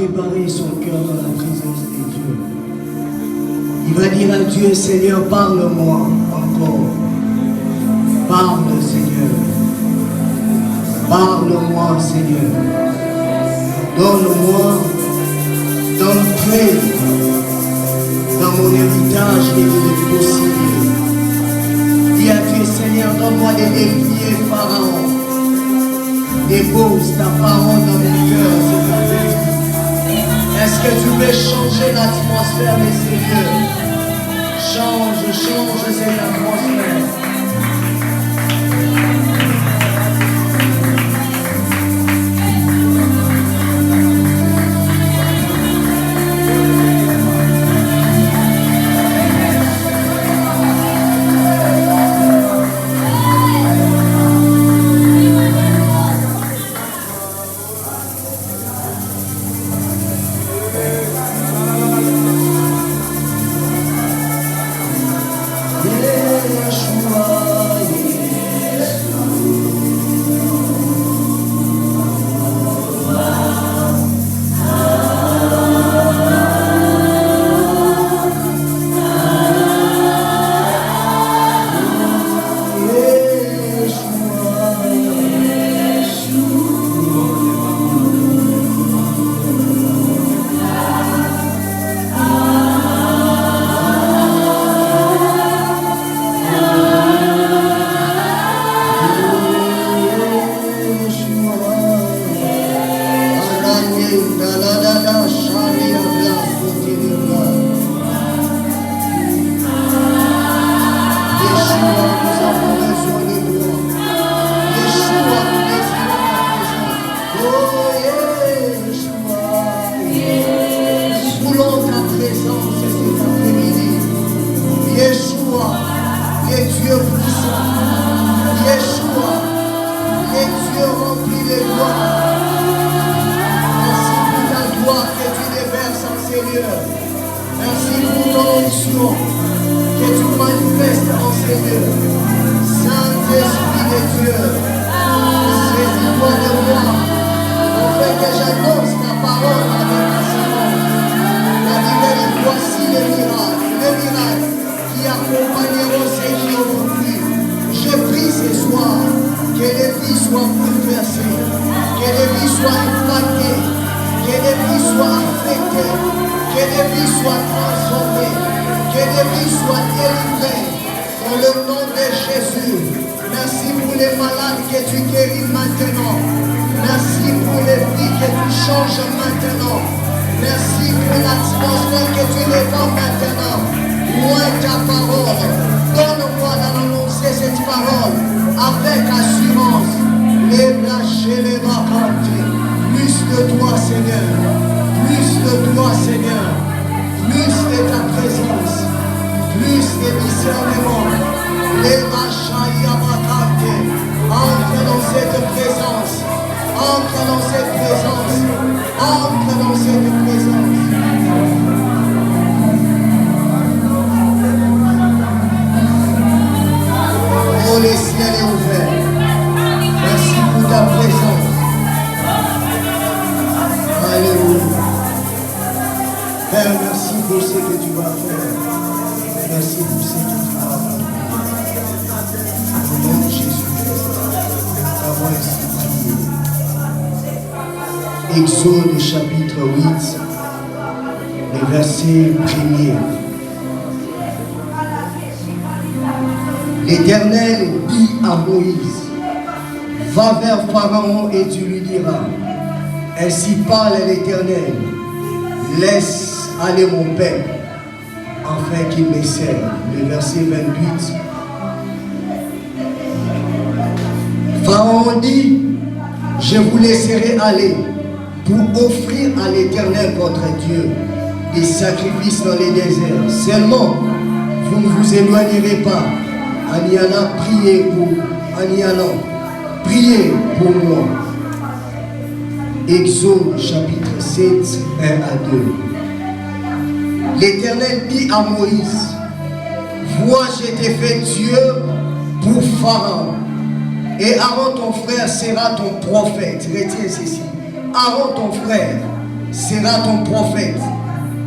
préparer son cœur dans la présence de Dieu. Il va dire à Dieu, Seigneur, parle-moi encore. Parle, Seigneur. Parle-moi, Seigneur. Donne-moi d'entrer dans mon héritage et de le posséder. Dis à Dieu, Seigneur, donne-moi de défier Pharaon. Dépose ta parole dans mon cœur, c'est ta vie. Est-ce que tu veux changer l'atmosphère de ces lieux? Change cette atmosphère. Exode chapitre 8, le verset 1er. L'Éternel dit à Moïse, va vers Pharaon et tu lui diras, ainsi parle l'Éternel, laisse aller mon peuple, afin qu'il me serve. Le verset 28. Pharaon dit, je vous laisserai aller pour offrir à l'Éternel votre Dieu des sacrifices dans les déserts. Seulement, vous ne vous éloignerez pas en y allant prier pour moi. Exode chapitre 7, 1 à 2. L'Éternel dit à Moïse, vois, je t'ai fait Dieu pour Pharaon, et Aaron ton frère sera ton prophète. Retiens ceci. Aaron ton frère sera ton prophète.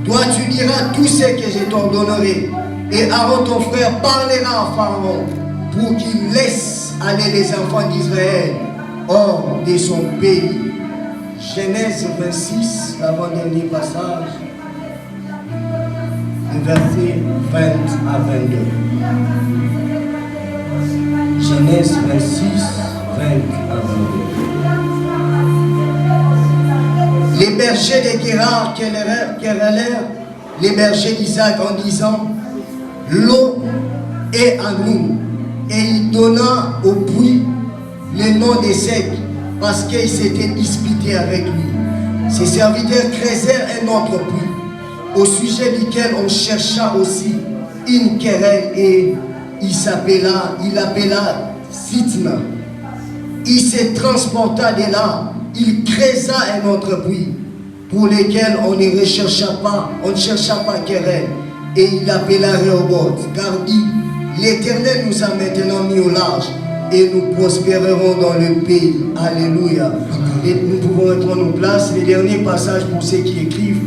Toi, tu diras tout ce que je t'ordonnerai. Et Aaron, ton frère, parlera à Pharaon pour qu'il laisse aller les enfants d'Israël hors de son pays. Genèse 26, l'avant-dernier passage, versets 20 à 22. Genèse 26, 20 à 22. Les bergers de Guérard querellèrent les bergers d'Isaac en disant: l'eau est à nous. Et il donna au puits le nom de Sec, parce qu'il s'était disputé avec lui. Ses serviteurs creusèrent un autre puits, au sujet duquel on chercha aussi une querelle, et il appela Sitna. Il se transporta de là, il creusa un autre puits, pour lequel on ne chercha pas querelle, et il appela Rehoboth, car dit: l'Éternel nous a maintenant mis au large, et nous prospérerons dans le pays. Alléluia. Et nous pouvons être nos places. Les derniers passages pour ceux qui écrivent.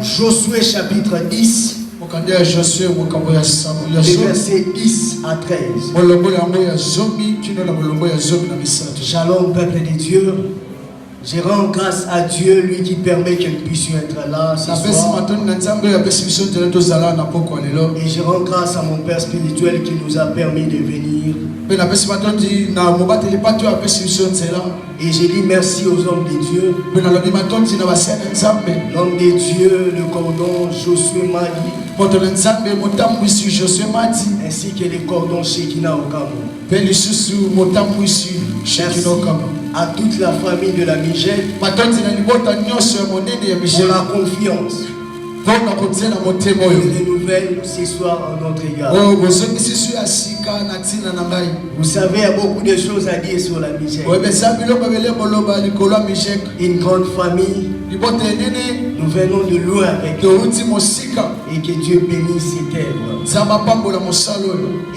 Josué chapitre 10. Les versets 10 à 13. Shalom, peuple de Dieu. Je rends grâce à Dieu, lui qui permet que nous puissions être là ce soir. Et je rends grâce à mon Père spirituel qui nous a permis de venir. Et j'ai dit merci aux hommes de Dieu. L'homme de Dieu, le cordon Josué Madi, ainsi que les cordons Shekina Okamu. Merci à toute la famille de la Migette pour la confiance et les nouvelles ce soir en notre égard. Vous savez, il y a beaucoup de choses à dire sur la Migette. Une grande famille. Nous venons de loin avec eux. Et que Dieu bénisse cette œuvre.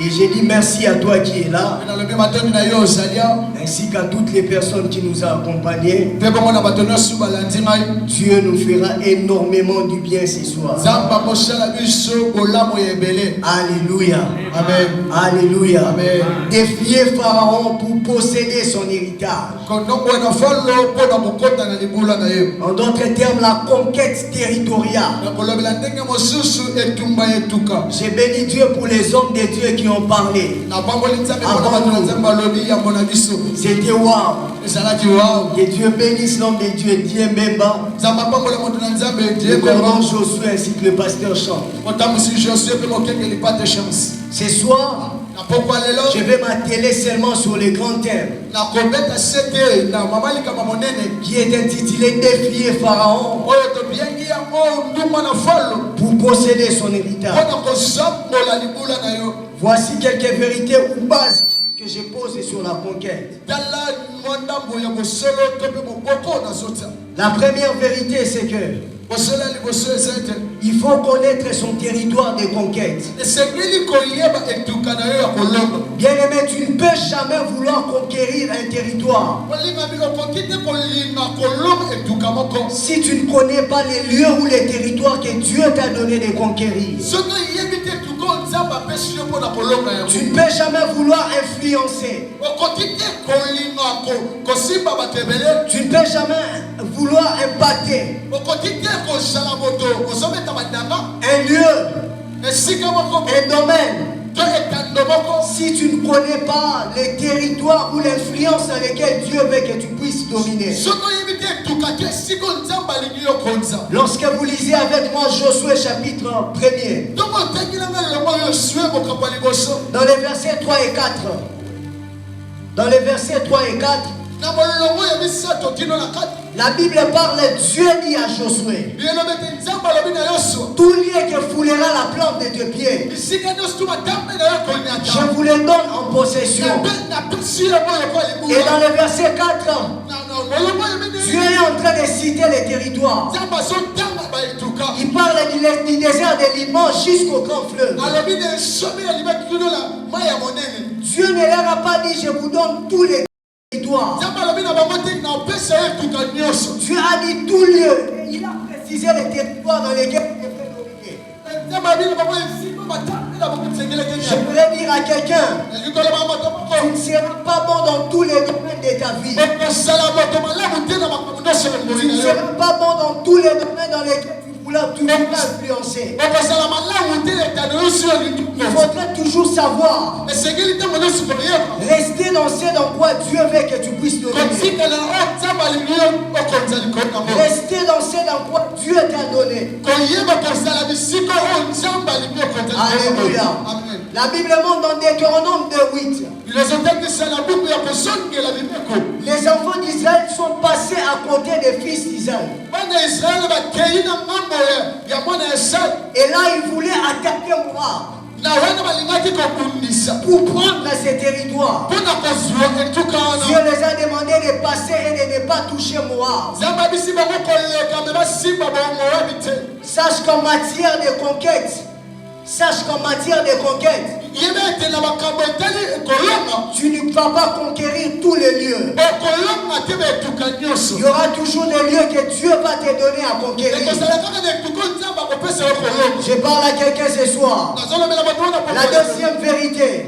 Et j'ai dit merci à toi qui es là, ainsi qu'à toutes les personnes qui nous ont accompagnés. Dieu nous fera énormément du bien ce soir. Alléluia. Amen. Alléluia. Amen. Défier Pharaon pour posséder son héritage. En d'autres termes, la conquête territoriale. J'ai béni Dieu pour les hommes de Dieu qui ont parlé. C'était waouh. Que Dieu bénisse l'homme de Dieu, Diembemba, le cordon Josué ainsi que le pasteur chante. Ce soir, je vais m'atteler seulement sur les grands thèmes qui est intitulé Défier Pharaon pour posséder son héritage. Voici quelques vérités ou bases que je pose sur la conquête. La première vérité, c'est que il faut connaître son territoire de conquête. Bien aimé, tu ne peux jamais vouloir conquérir un territoire si tu ne connais pas les lieux ou les territoires que Dieu t'a donné de conquérir. Tu ne peux jamais vouloir influencer. Tu ne peux jamais vouloir impacter un lieu, un domaine, si tu ne connais pas les territoires ou l'influence dans lesquels Dieu veut que tu puisses dominer. Lorsque vous lisez avec moi Josué chapitre 1er, dans les versets 3 et 4, dans les versets 3 et 4, la Bible parle, Dieu dit à Josué: tout lieu que foulera la plante de tes pieds, je vous les donne en possession. Et dans le verset 4, Dieu est en train de citer les territoires. Il parle du désert de Liban jusqu'au grand fleuve. Dieu ne leur a pas dit: je vous donne tous les territoire. Dieu a dit tout lieu. Il a précisé les territoires dans lesquels il devrait dominer. J'aimerais dire à quelqu'un, tu ne seras pas bon dans tous les domaines de ta vie. Tu ne seras pas bon dans tous les domaines dans lesquels tu vas influencer. Il faudrait toujours savoir rester dans ce dans quoi Dieu veut que tu puisses dominer. Rester dans ce dans quoi Dieu t'a donné. Alléluia. La Bible montre dans Deutéronome 2:8. Les enfants d'Israël sont passés à côté des fils d'Israël. Et là, ils voulaient attaquer Moab pour prendre ces territoires. Dieu les a demandé de passer et de ne pas toucher Moab. Sache qu'en matière de conquête, tu ne vas pas conquérir tous les lieux. Il y aura toujours des lieux que Dieu va te donner à conquérir. Je parle à quelqu'un ce soir. La deuxième vérité,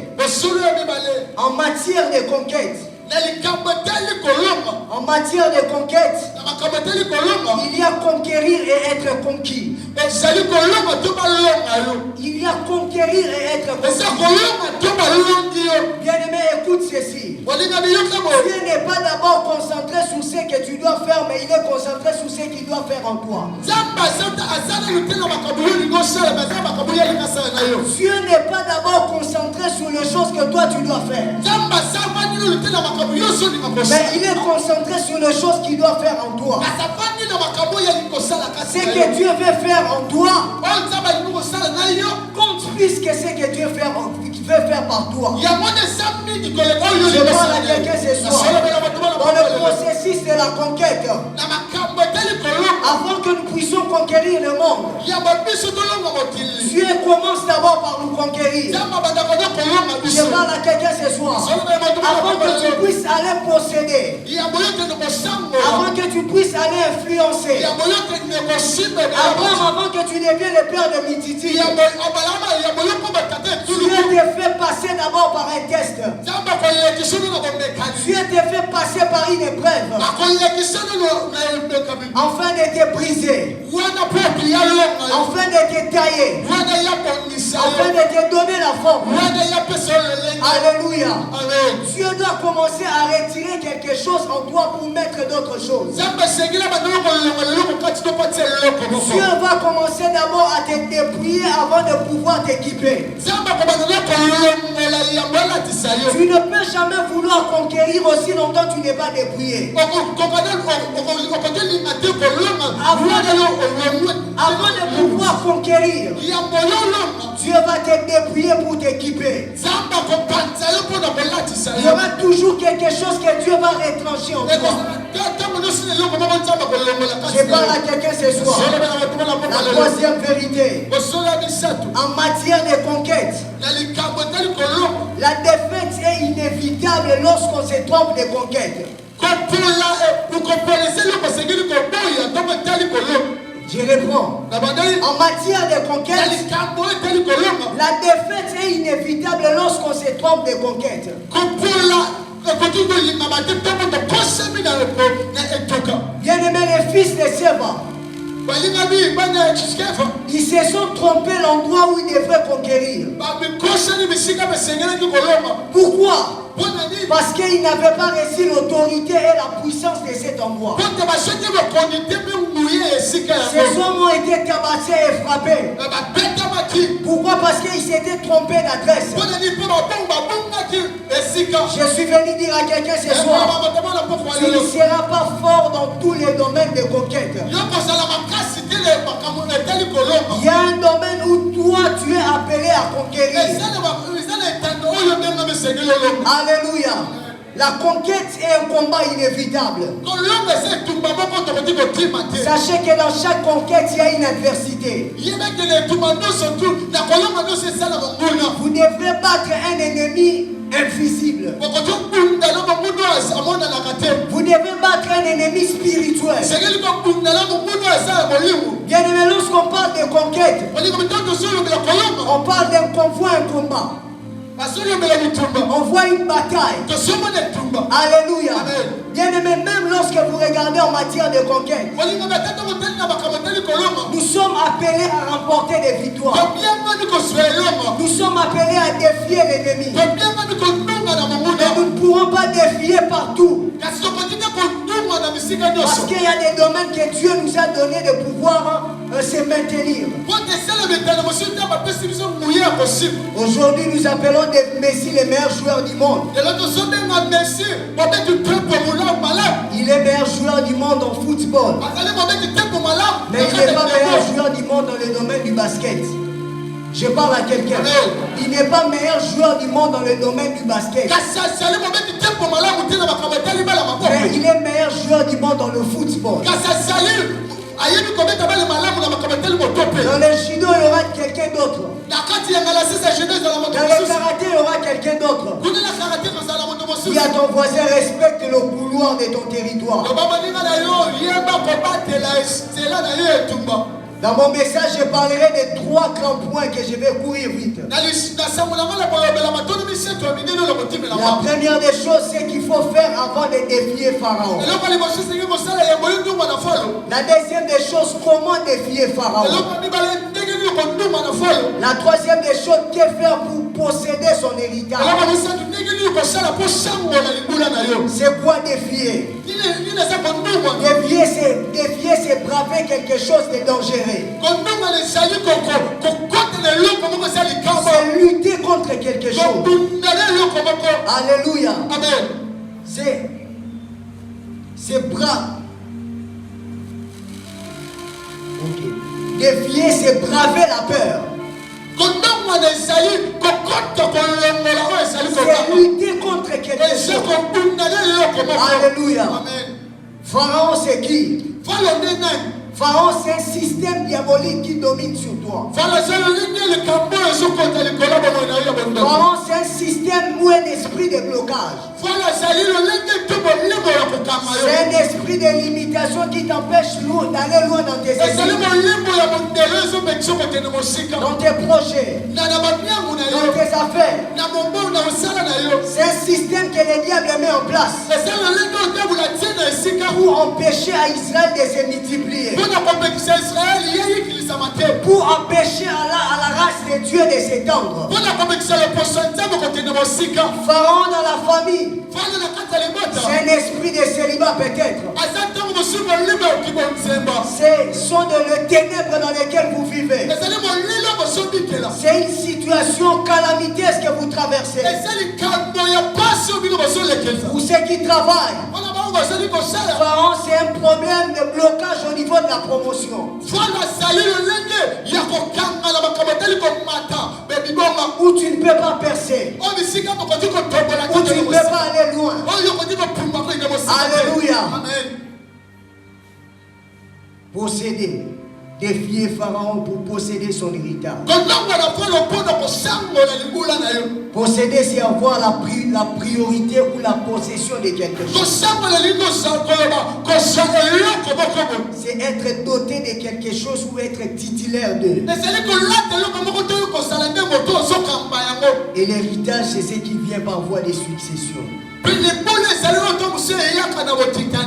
en matière de conquête, il y a conquérir et être conquis. Il y a conquérir et être conquis. Bien-aimé, écoute ceci. Dieu n'est pas d'abord concentré sur ce que tu dois faire, mais il est concentré sur ce qu'il doit faire en toi. Dieu n'est pas d'abord concentré sur les choses que toi tu dois faire, mais il est concentré sur les choses qu'il doit faire en toi. Ce que Dieu veut faire en toi compte plus que ce que Dieu veut faire par toi. Je parle à quelqu'un ce soir. Dans le processus de la conquête, avant que nous puissions conquérir le monde, Dieu commence d'abord par nous conquérir. Je parle à quelqu'un ce soir. Avant que tu puisses aller posséder, avant que tu puisses aller influencer, avant que tu deviennes le père de multitudes, Dieu te fait passer d'abord par un test. Dieu te fait passer par une épreuve, afin de te briser, afin de te tailler, afin de te donner la forme. Alléluia. Dieu doit commencer à retirer quelque chose en toi pour mettre d'autres choses. Dieu va commencer d'abord à te dépouiller avant de pouvoir t'équiper. Tu ne peux jamais vouloir conquérir aussi longtemps que tu n'es pas dépouillé. Avant de pouvoir conquérir, Dieu va te dépouiller pour t'équiper. Il y aura toujours quelque chose que Dieu va retrancher en toi. Je parle à quelqu'un ce soir. La troisième vérité, en matière de conquête, la défaite est inévitable lorsqu'on se trompe de conquête. Je réponds. En matière de conquête, la défaite est inévitable lorsqu'on se trompe de conquête. Bien aimé, les fils de Séba, ils se sont trompés l'endroit où ils devraient conquérir. Pourquoi? Parce qu'ils n'avaient pas reçu l'autorité et la puissance de cet endroit. Ces hommes ont été tabassés et frappés. Pourquoi? Parce qu'ils s'étaient trompés d'adresse. Je suis venu dire à quelqu'un ce soir, tu ne seras pas fort dans tous les domaines de conquête. Il y a un domaine où toi tu es appelé à conquérir. Alléluia. La conquête est un combat inévitable. Sachez que dans chaque conquête, il y a une adversité. Vous devrez battre un ennemi invisible. Vous devez battre un ennemi spirituel. Bien aimé, lorsqu'on parle de conquête, on parle d'un convoi, un combat. On voit une bataille. Alléluia. Bien aimé, même lorsque vous regardez en matière de conquête, nous sommes appelés à remporter des victoires. Nous sommes appelés à défier l'ennemi. Mais nous ne pourrons pas défier partout. Parce qu'il y a des domaines que Dieu nous a donné de pouvoir se maintenir. Aujourd'hui, nous appelons des Messi les meilleurs joueurs du monde. Il est meilleur joueur du monde en football. Mais il n'est pas meilleur joueur du monde dans le domaine du basket. Je parle à quelqu'un. Il n'est pas meilleur joueur du monde dans le domaine du basket. Mais il est meilleur joueur du monde dans le football. Dans le judo, il y aura quelqu'un d'autre. Dans le karaté, il y aura quelqu'un d'autre. Dis à ton voisin, respecte le couloir de ton territoire. Dans mon message, je parlerai des 3 grands points que je vais courir vite. La première des choses, c'est qu'il faut faire avant de défier Pharaon. La deuxième des choses, comment défier Pharaon. La troisième des choses, que faire pour posséder son héritage. C'est quoi défier? Défier, c'est braver quelque chose de dangereux. C'est lutter contre quelque chose. Alléluia. C'est bras. Okay. Défier, c'est braver la peur. C'est lutter contre quelque chose. Alléluia. Pharaon, c'est qui? Pharaon, c'est un système diabolique qui domine sur toi. Pharaon, c'est un système ou un esprit de blocage. C'est un esprit de limitation qui t'empêche d'aller loin dans tes esprits, dans tes projets, dans tes affaires. C'est un système que le diable met en place pour empêcher à Israël de se multiplier, pour empêcher à la race de Dieu de s'étendre. Pharaon dans la famille, c'est un esprit de célibat peut-être. Ce sont les ténèbres dans lesquelles vous vivez. C'est une situation calamiteuse que vous traversez. Ou ceux qui travaillent. Pharaon, c'est un problème de blocage au niveau de la promotion. Où tu ne peux pas percer. Où tu ne peux pas aller loin. Alléluia. Posséder. Défier Pharaon pour posséder son héritage. Posséder, c'est avoir la priorité ou la possession de quelque chose. C'est être doté de quelque chose ou être titulaire de. Et l'héritage, c'est ce qui vient par voie de succession.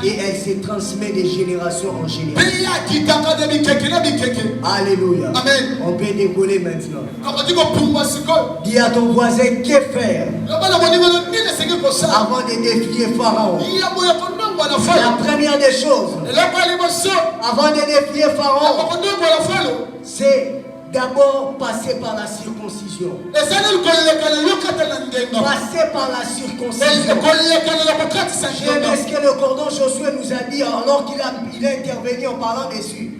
Et elle se transmet de génération en génération. Alléluia. Amen. On peut décoller maintenant. Dis à ton voisin, que faire avant de défier Pharaon? La première des choses, avant de défier Pharaon, c'est d'abord passer par la circoncision. Passer par la circoncision. J'aime ce que le cordon Josué nous a dit alors qu'il a intervenu en parlant dessus.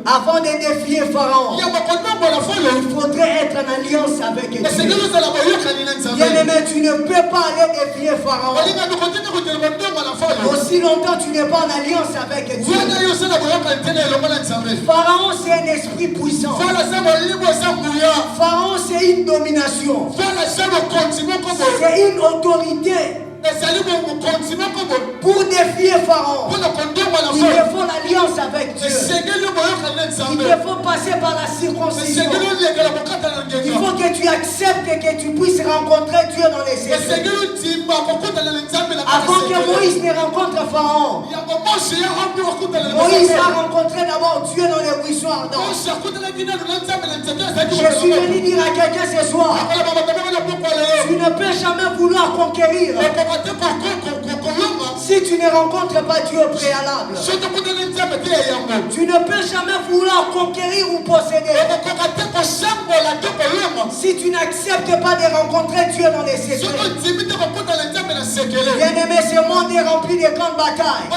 Avant de défier Pharaon, il faudrait être en alliance avec Dieu. Bien aimé, tu ne peux pas aller défier Pharaon. Aussi Aussi longtemps tu n'es pas en alliance avec Dieu. Pharaon, c'est un esprit puissant. Pharaon, c'est une domination. C'est une autorité. Pour défier Pharaon, il te faut l'alliance avec Dieu. Il te faut passer par la circoncision. Il faut que tu acceptes et que tu puisses rencontrer Dieu dans les secrets. Avant que Moïse ne rencontre Pharaon, Moïse a rencontré d'abord Dieu dans les buissons ardents. Je suis venu dire à quelqu'un ce soir, tu ne peux jamais vouloir conquérir si tu ne rencontres pas Dieu au préalable. Tu ne peux jamais vouloir conquérir ou posséder si tu n'acceptes pas de rencontrer Dieu dans les secrets. Bien-aimé, ce monde est rempli de camps de bataille.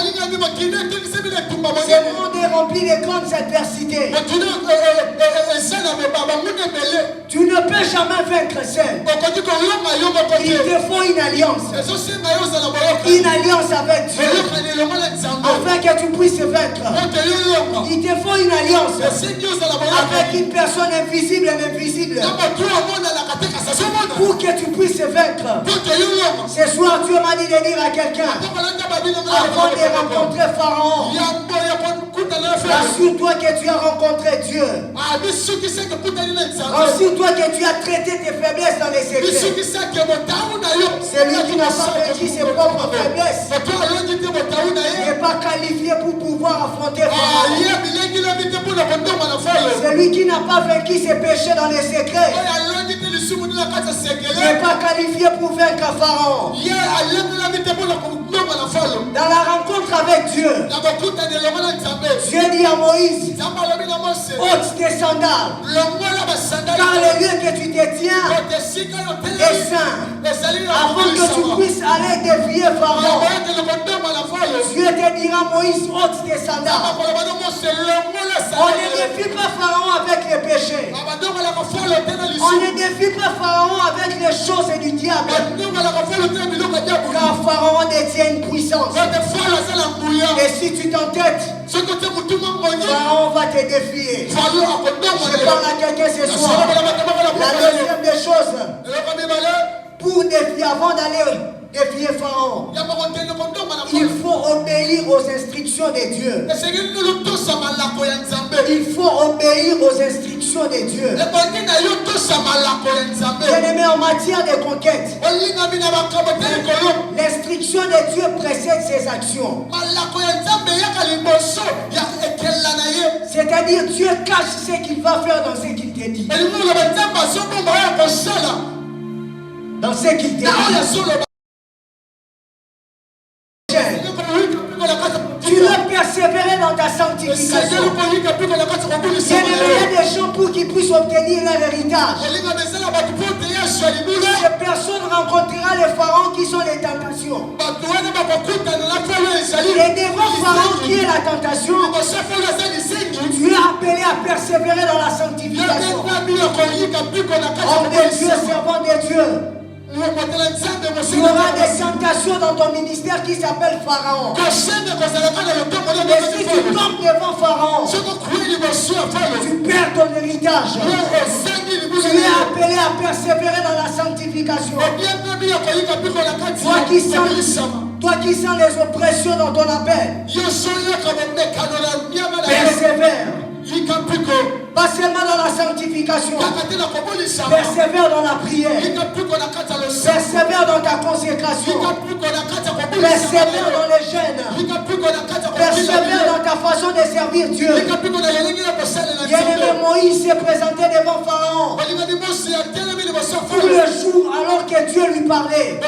Ce monde est rempli de grandes adversités. Tu ne peux jamais vaincre seul. Il te faut une alliance. Une alliance avec Dieu. Afin que tu puisses vaincre. Il te faut une alliance avec une personne invisible et invisible. Pour que tu puisses vaincre. Ce soir, Dieu m'a dit de dire à quelqu'un, avant de rencontrer Pharaon, assure-toi que tu as rencontré Dieu. Assure-toi que tu as traité tes faiblesses dans les secrets. Celui qui n'a pas vaincu ses propres faiblesses n'est pas qualifié pour pouvoir affronter Pharaon. Celui qui n'a pas vaincu ses péchés dans les secrets n'est pas qualifié pour vaincre Pharaon. Dans la rencontre avec Dieu, Dieu dit à Moïse, ôte tes sandales, car le lieu que tu te tiens est saint. Avant que tu puisses aller défier Pharaon, Dieu te dira, Moïse, ôte tes sandales. On ne défie pas Pharaon avec les péchés. On ne défie pas Pharaon avec les choses du diable. Car Pharaon détient une puissance. Et si tu t'entêtes, Pharaon va te défier. Je parle à quelqu'un ce soir. La deuxième des choses, pour défier, avant d'aller défier Pharaon, il faut obéir aux instructions de Dieu. Il faut obéir aux instructions de Dieu. Bien-aimé, en matière de conquête, l'instruction de Dieu précède ses actions. C'est-à-dire, Dieu cache ce qu'il va faire dans ce qu'il te dit. Dans ce qu'il te dit. Tu dois persévérer dans ta sanctification. Il y a des gens pour qu'ils puissent obtenir leur héritage. Ces personnes rencontrera les pharaons qui sont les tentations. Et devant Pharaon qui est la tentation, tu es appelé à persévérer dans la sanctification. Homme de Dieu, servant de Dieu. Tu auras des tentations dans ton ministère qui s'appelle Pharaon. Et si tu tombes devant Pharaon, tu perds ton héritage. Tu es appelé à persévérer dans la sanctification. Toi qui sens les oppressions dans ton appel, persévère. Pas seulement dans la sanctification, persévère dans la prière, persévère dans ta consécration, persévère dans les jeûnes, persévère dans ta façon de servir Dieu. Bien-aimé, Moïse s'est présenté devant Pharaon tout le jour alors que Dieu lui parlait.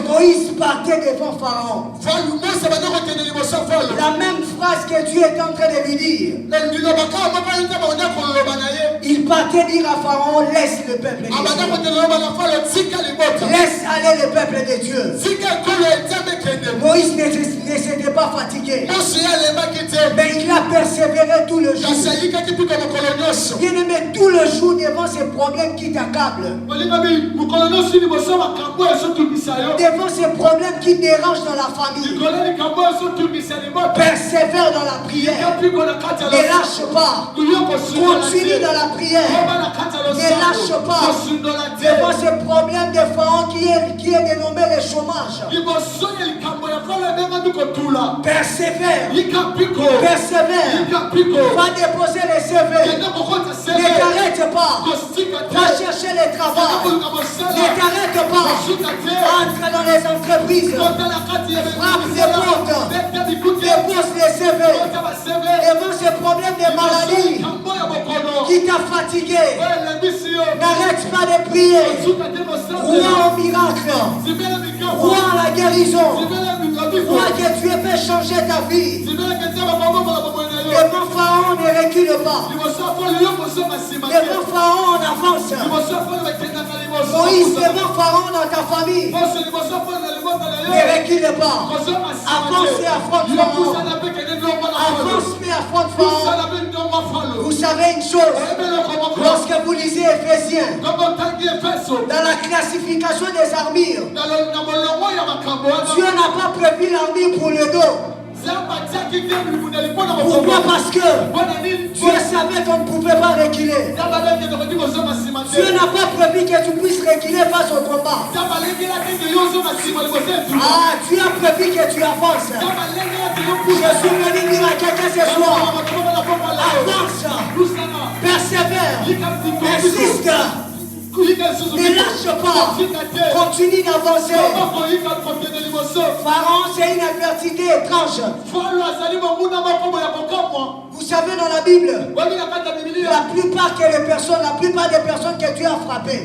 Moïse partait devant Pharaon. La même phrase que Dieu est en train de lui dire. Il partait dire à Pharaon, laisse le peuple de Dieu. Laisse aller le peuple de Dieu. Moïse ne s'était pas fatigué. fatigué. Mais il a persévéré tout le jour. Bien-aimé, tout le jour devant ces problèmes qui t'accablent. Devant ces problèmes qui dérangent dans la famille. Persévère dans la prière. Ne lâche pas. Continue dans la prière. Ne lâche pas. Devant ces problèmes de Pharaon qui est dénommé le chômage. Persévère. Persévère. Va déposer les CV. Ne t'arrête pas. Va chercher le travail. Ne t'arrête pas. Entre dans les entreprises. Frappe les portes. Dépose les CV. Devant ces problèmes de maladie qui t'a fatigué. N'arrête pas de prier. Crois au miracle. Crois à la guérison. Crois que tu es fait changer ta vie. Devant Pharaon, ne recule pas. Devant Pharaon, on avance. Moïse, devant Pharaon dans ta famille, ne recule pas. Avance et affronte Pharaon. Avance et affronte Pharaon. Vous savez une chose, lorsque vous lisez Éphésiens, dans la classification des armures, Dieu n'a pas prévu l'armure pour le dos. Pourquoi? Parce que Dieu savait qu'on ne pouvait pas reculer. Dieu n'a pas prévu que tu puisses reculer face au combat. Ah, Dieu a prévu que tu avances. Je suis venu dire à quelqu'un ce soir, avance, persévère, insiste. Ne lâche pas. Continue d'avancer. Pharaon, c'est une adversité étrange. Vous savez dans la Bible, la plupart des personnes que Dieu a frappées,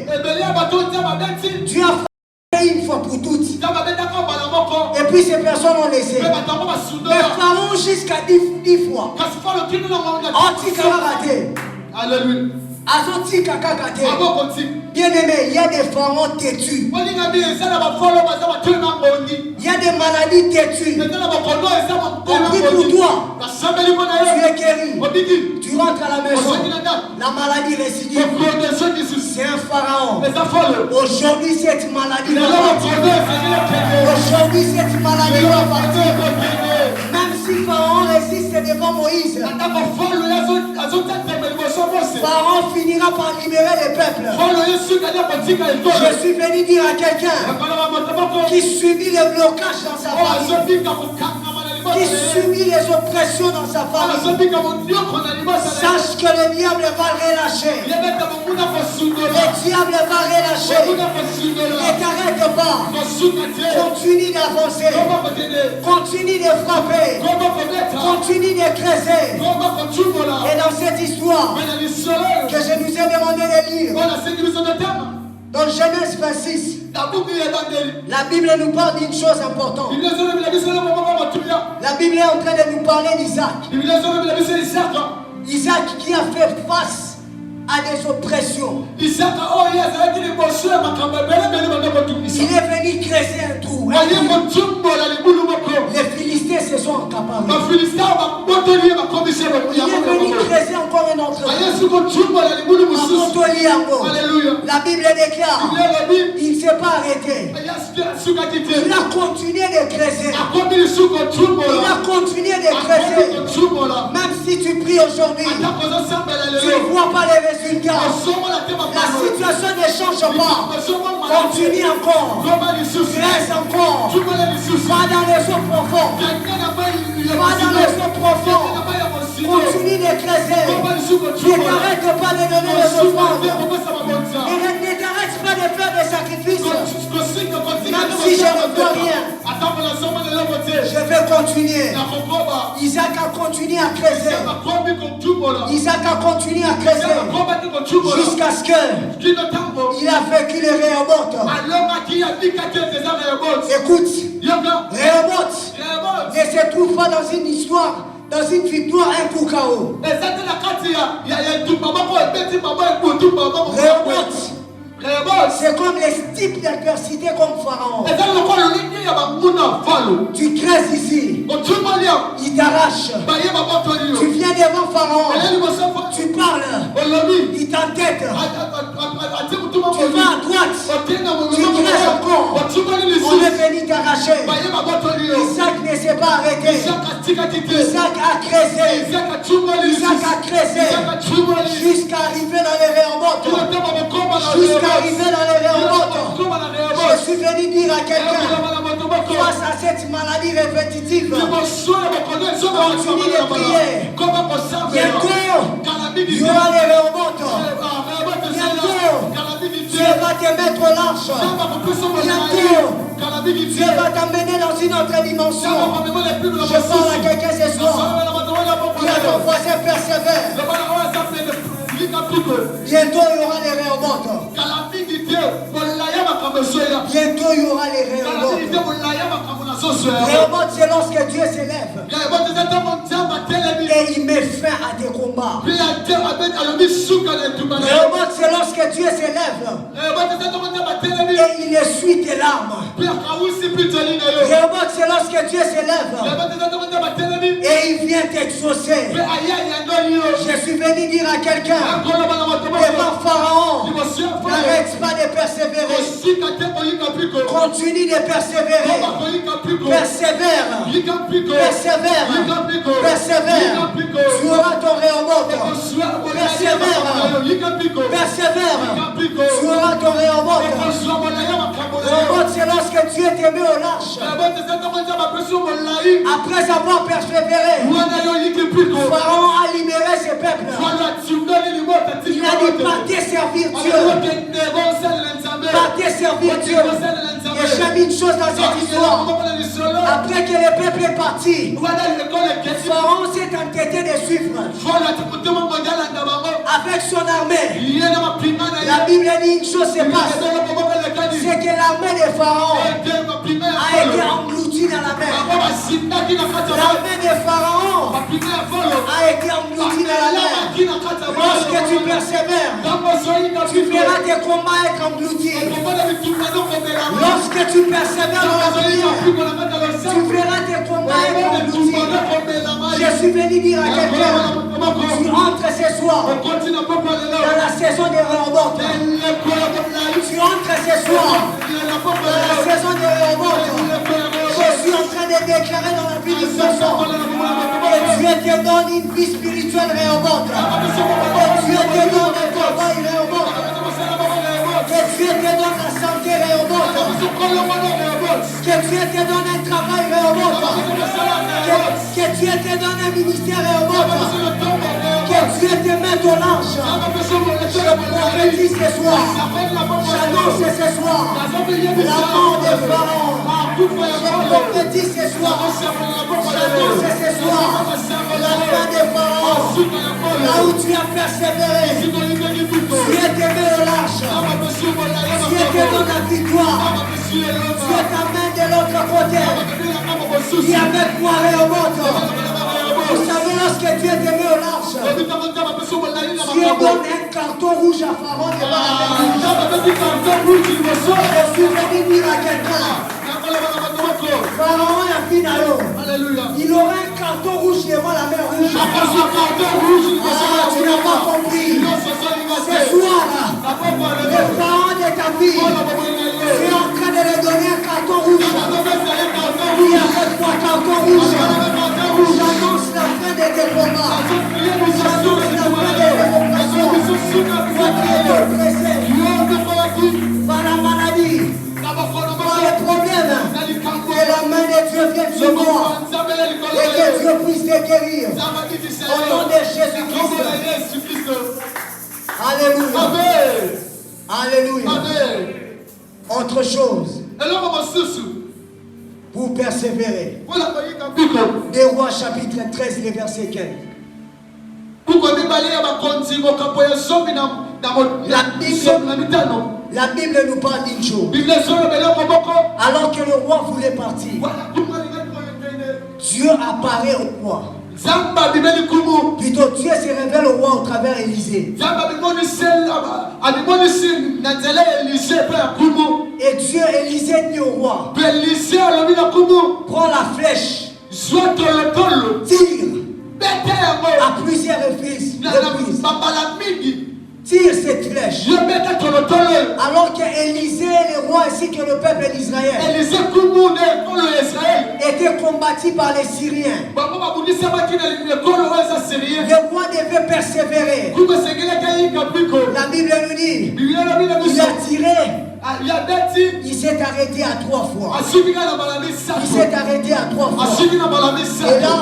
Dieu a frappé une fois pour toutes. Et puis ces personnes ont laissé. Mais Pharaon jusqu'à 10 fois. Anti-Karaté. Alléluia. Bien aimé, il y a des pharaons têtus. Il y a des maladies têtues. On prie pour toi. Tu es guéri. Tu rentres à la maison. La maladie récidive. C'est un pharaon. Aujourd'hui, cette maladie va partir. Aujourd'hui, cette maladie va partir. Même si Pharaon résiste devant Moïse, Pharaon finira par libérer les peuples. Je suis venu dire à quelqu'un qui subit les blocages dans sa famille, qui subit les oppressions dans sa famille, sache que le diable va relâcher. Le diable va relâcher. Ne t'arrête pas. Continue d'avancer. Continue de frapper. Continue de creuser. Et dans cette histoire que je nous ai demandé de lire, dans Genèse 26, la Bible nous parle d'une chose importante. La Bible est en train de nous parler d'Isaac. Isaac qui a fait face à des oppressions. Il est venu creuser un trou. Les Philistins se sont accaparés. Il est venu creuser encore un autre trou. La Bible déclare, il ne s'est pas arrêté. Il a continué de creuser. Il a continué de creuser. Même si tu pries aujourd'hui, tu ne vois pas les résultats. La situation ne change pas. Continue encore. Reste encore. Va dans les eaux profondes. Va dans les eaux profondes. Continue de creuser. Ne t'arrête pas de donner les offrandes. Ne t'arrête pas de faire des sacrifices. Même si je ne vois rien, je vais continuer. Isaac a continué à creuser. Isaac a continué à creuser jusqu'à ce qu'il a vécu les Rehoboth. Écoute, Rehoboth ne se trouve pas dans une histoire, dans une victoire, un coup KO. Rehoboth C'est comme les types d'adversité comme Pharaon. Tu crèves ici. Il t'arrache. Tu viens devant Pharaon. Tu parles. Il t'entête. Tu vas à droite. Tu crèves encore. On est venu t'arracher. Isaac ne s'est pas arrêté. Isaac a creusé. Isaac a creusé. Jusqu'à arriver dans les Rehoboth. Jusqu'à arriver dans les Rehoboth. Je suis venu dire à quelqu'un, face à cette maladie répétitive, continue de prier. Bientôt, il y aura les Rehoboth. Bientôt, Dieu va te mettre large. Bientôt, Dieu va t'emmener dans une autre dimension. Je parle à quelqu'un ce soir. Il y a ton voisin persévère. Bientôt il y aura les Rehoboth. Bientôt il y aura les Rehoboth. Rehoboth, c'est lorsque Dieu s'élève et il met fin à tes combats. Rehoboth, c'est lorsque Dieu s'élève et il essuie tes larmes. Rehoboth, c'est lorsque Dieu s'élève et il vient t'exaucer. Je suis venu dire à quelqu'un, devant Pharaon, n'arrête pas de persévérer. Continue de persévérer. Persévère. Persévère. Persévère. Tu auras ton Rehoboth. Persévère. Persévère. Tu auras ton Rehoboth. Rehoboth, c'est lorsque Dieu t'est mis au large. Après avoir persévéré, Pharaon a libéré ses peuples. Il a dit, partez servir Dieu. Partez servir Dieu. Et j'ai mis une chose dans cette histoire. Après que le peuple est parti, Pharaon s'est entêté de suivre avec son armée. La Bible dit une chose se passe, c'est que l'armée de Pharaon a été engloutie dans la mer. L'armée de Pharaon a été engloutie dans la mer. Lorsque tu persévères, tu verras tes combats être engloutis. Lorsque tu persévères dans la prière, tu verras tes combats être engloutis. Je suis venu dire à quelqu'un, tu entres ce soir dans la saison des Rehoboth. Tu entres ce soir dans la saison des Rehoboth. Je suis en train de déclarer dans la vie d'une personne que Dieu te donne une vie spirituelle Rehoboth. Que Dieu te donne un travail Rehoboth. Que Dieu te donne la santé Rehoboth. Que Dieu te donne un travail Rehoboth. Que Dieu te donne un ministère Rehoboth. Que Dieu te mette au large. Je prophétise ce soir. J'annonce ce soir la mort de Pharaon. Je prophétise ce soir. J'annonce ce soir la fin de Pharaon. Là où tu as persévéré, Dieu te met au large. Dieu te donne la victoire. Dieu t'amène de l'autre côté. Dis avec moi Rehoboth. Vous savez, lorsque Dieu te met au large, Dieu donne un carton rouge à Pharaon devant la mer. Je suis venu dire à quelqu'un, Pharaon est finalo. Il aura un carton rouge devant la mer rouge. Ah, tu n'as pas compris. Ce soir, le Pharaon de ta vie, tu es en train de lui donner un carton rouge. Oui, avec moi, carton rouge. J'annonce la fin de tes combats. J'annonce la fin de tes révocations. Toi qui es oppressé par la maladie, par les problèmes, que la main de Dieu vienne sur toi et que Dieu puisse te guérir. Au nom de Jésus-Christ. Alléluia. Alléluia. Autre chose. Pour persévérer. Des Rois chapitre 13, le verset 15. La Bible nous parle d'une chose. Alors que le roi voulait partir, Dieu apparaît au roi. Plutôt Dieu se révèle au roi au travers Élisée. Et Dieu, Élisée dit au roi, prends la flèche, tire à plusieurs reprises. Tire cette flèche. Alors qu'Élisée, le roi ainsi que le peuple d'Israël étaient combattus par les Syriens, le roi devait persévérer. La Bible nous dit, il a tiré, il s'est arrêté à 3 fois. Il s'est arrêté à 3 fois. Et là,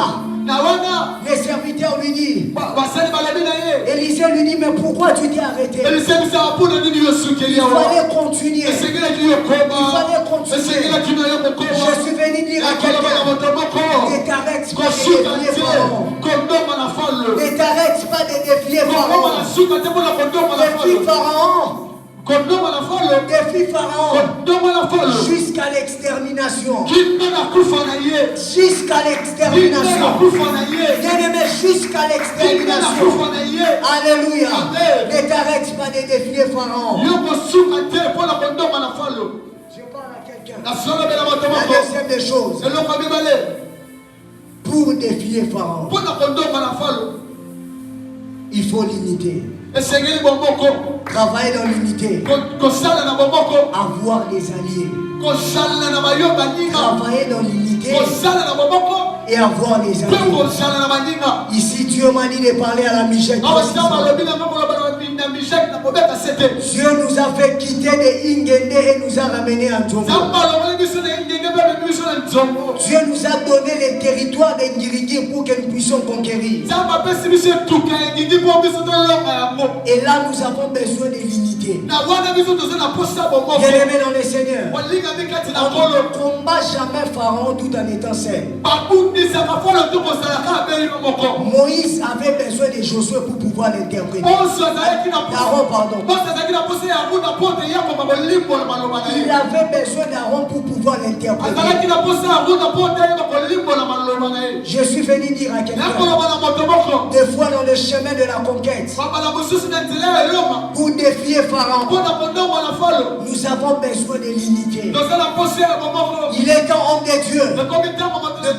les serviteurs lui disent, Élisée lui dit, mais pourquoi tu t'es arrêté? Il fallait continuer. Il fallait continuer. Je suis venu dire à quelqu'un, ne t'arrête pas de défier Pharaon. Ne t'arrête pas de défier Pharaon. Défie Pharaon. Défie Pharaon jusqu'à l'extermination. Jusqu'à l'extermination. Bien-aimé, jusqu'à l'extermination. Alléluia. Ne t'arrête pas de défier Pharaon. Je parle à quelqu'un. La deuxième des choses, pour défier Pharaon, il faut l'unité. Travailler dans l'unité. Avoir des alliés. Travailler dans l'unité et avoir des alliés. Ici, Dieu m'a dit de parler à la Michette. Dieu nous a fait quitter de Ingende et nous a ramenés à Djombo. Dieu nous a donné les territoires d'Ingirigi pour que nous puissions conquérir. Et là, nous avons besoin de l'unité. Bien-aimés dans le Seigneur, on ne combat jamais Pharaon tout en étant seul. Moïse avait besoin de Josué pour pouvoir l'interpréter. Aaron, pardon. Il avait besoin d'Aaron pour pouvoir l'interpréter. Je suis venu dire à quelqu'un, des fois dans le chemin de la conquête, pour défier Pharaon, nous avons besoin de l'unité. Il est temps, homme de Dieu, de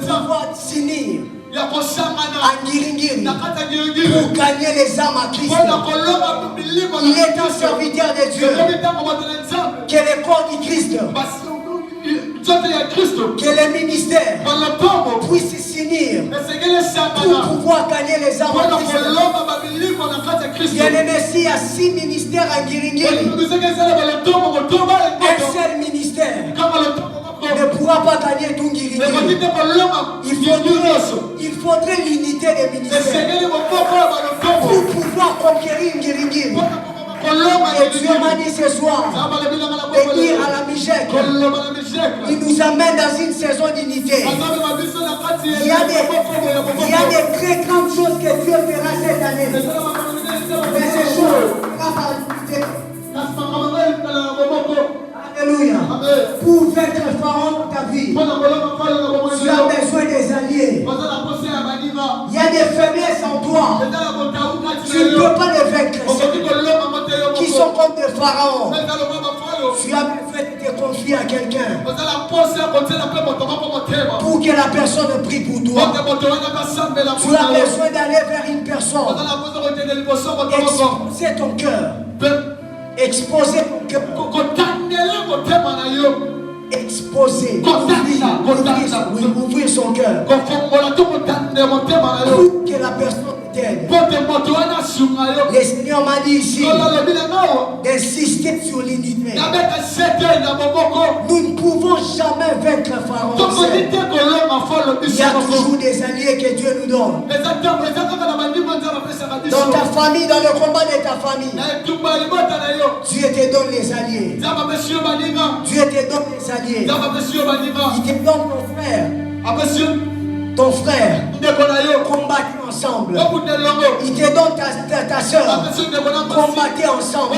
pouvoir s'unir à Ngiringiri pour gagner les âmes à Christ. Il est un serviteur de Dieu que le corps du Christ, que les ministères puissent s'unir pour pouvoir gagner les âmes à Christ. Bien-aimé, s'il y a 6 ministères à Ngiringiri, un seul ministère ne pourra pas gagner tout Ngiringiri. Il faudrait l'unité des ministères pour pouvoir conquérir Ngiringiri. Et Dieu m'a dit ce soir de dire à la Michette, il nous amène dans une saison d'unité. Il y a des très grandes choses que Dieu fera cette année. Mais ces choses Alléluia. Pour vaincre Pharaon dans ta vie, tu as besoin des alliés. Il y a des faiblesses en toi. Tu ne peux pas les vaincre. Qui sont comme des pharaons. Tu as besoin de te confier à quelqu'un pour que la personne prie pour toi. Tu as besoin d'aller vers une personne. Exposer ton cœur. Exposer ton cœur. Exposer. Ouvrir son cœur. Pour que la personne t'aide. Le Seigneur m'a dit ici d'insister sur l'unité. Nous ne pouvons jamais vaincre Pharaon. Il y a toujours des alliés que Dieu nous donne. Dans ta famille, dans le combat de ta famille, Dieu te donne les alliés. Dieu te donne les alliés. Il te donne ton frère. ton frère, combattez ensemble. Il te donne ta soeur, combattez ensemble.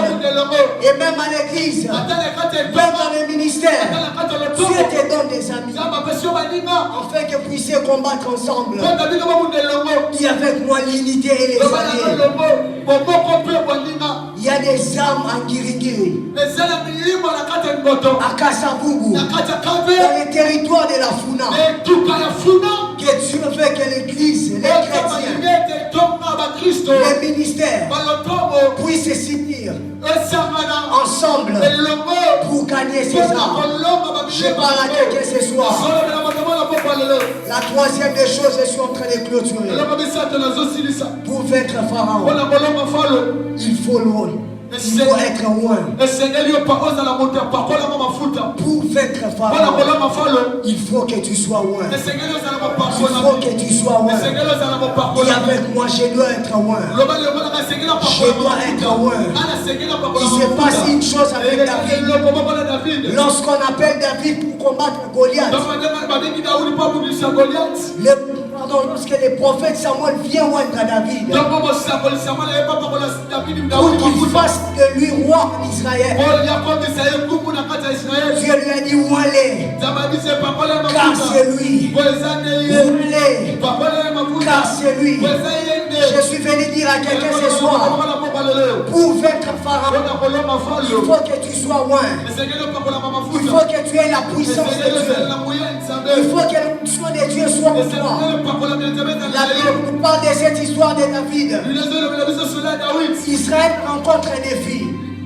Et même à l'église, même dans le ministère, Dieu te donne des amis, afin que vous puissiez combattre ensemble. Dis avec moi l'unité et les alliés. Il y a des âmes en Guirigiri, à Kassabougou, dans les territoires de la Funa, que Dieu veut que l'église, les chrétiens, les ministères puissent s'unir ensemble pour gagner ces âmes. Je parle à quelqu'un ce soir. La troisième des choses, je suis en train de clôturer. Pour vaincre Pharaon, il faut l'eau. Il faut être loin. Pour vaincre Pharaon, il faut que tu sois loin. Il faut que tu sois loin. Dis avec moi, je dois être loin. Je dois être loin. Il se passe une chose avec David. Lorsqu'on appelle David pour combattre Goliath, lorsque le prophète Samuel vient oindre David pour qu'il fasse de lui roi en Israël, Dieu lui a dit où aller, car c'est lui. Où aller, car c'est lui. Je suis venu dire à quelqu'un ce soir, pour vaincre Pharaon, il faut que tu sois loin. Il faut que tu aies la puissance de Dieu. Il faut que l'onction de Dieu soit en toi. La Bible nous parle de cette histoire de David. Israël rencontre un défi.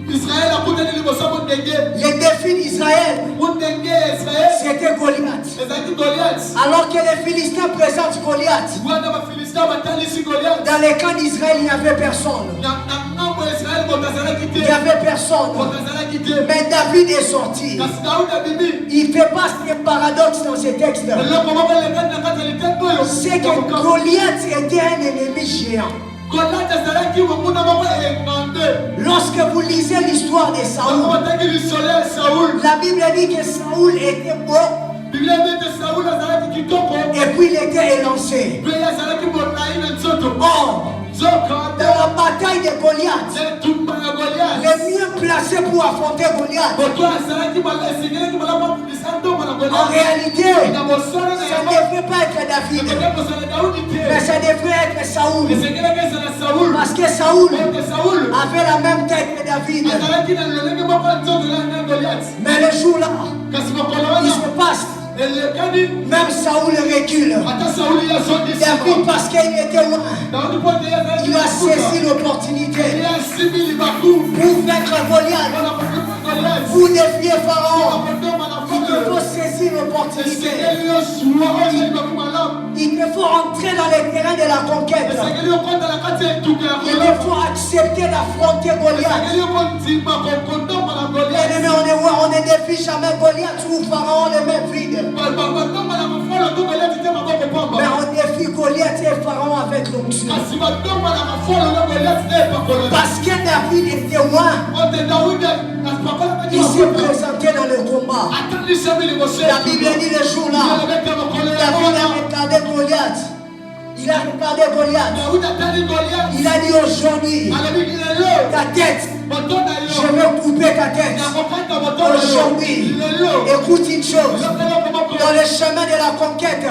Le défi d'Israël, c'était Goliath. Alors que les Philistins présentent Goliath, dans les camps d'Israël, il n'y avait personne. Il n'y avait personne. Mais David est sorti. Il fait pas ce paradoxe dans ces textes. C'est que Goliath était un ennemi géant. Lorsque vous lisez l'histoire de Saoul, la Bible dit que Saoul était mort. Et puis il était élancé. Or, dans la bataille de Goliath, les mieux placés pour affronter Goliath, en réalité, ça ne devrait pas être David, mais ça devrait être Saoul. Parce que Saoul avait la même tête que David. Mais le jour-là, il se passe, même Saoul recule. David, parce qu'il était loin, il a saisi l'opportunité pour vaincre Goliath, pour défier Pharaon. Il faut saisir l'opportunité. Il te faut entrer dans les terrains de la conquête. Il te faut accepter d'affronter Goliath. Bien-aimé, on ne défie jamais Goliath ou Pharaon les mains vides. Mais on défie Goliath et Pharaon avec l'onction. Parce que David était loin, il s'est présenté dans le combat. La Bible dit le jour-là, David a regardé Goliath. Il a regardé Goliath. Il a dit aujourd'hui, ta tête, je vais couper ta tête. Aujourd'hui, écoute une chose. Dans le chemin de la conquête,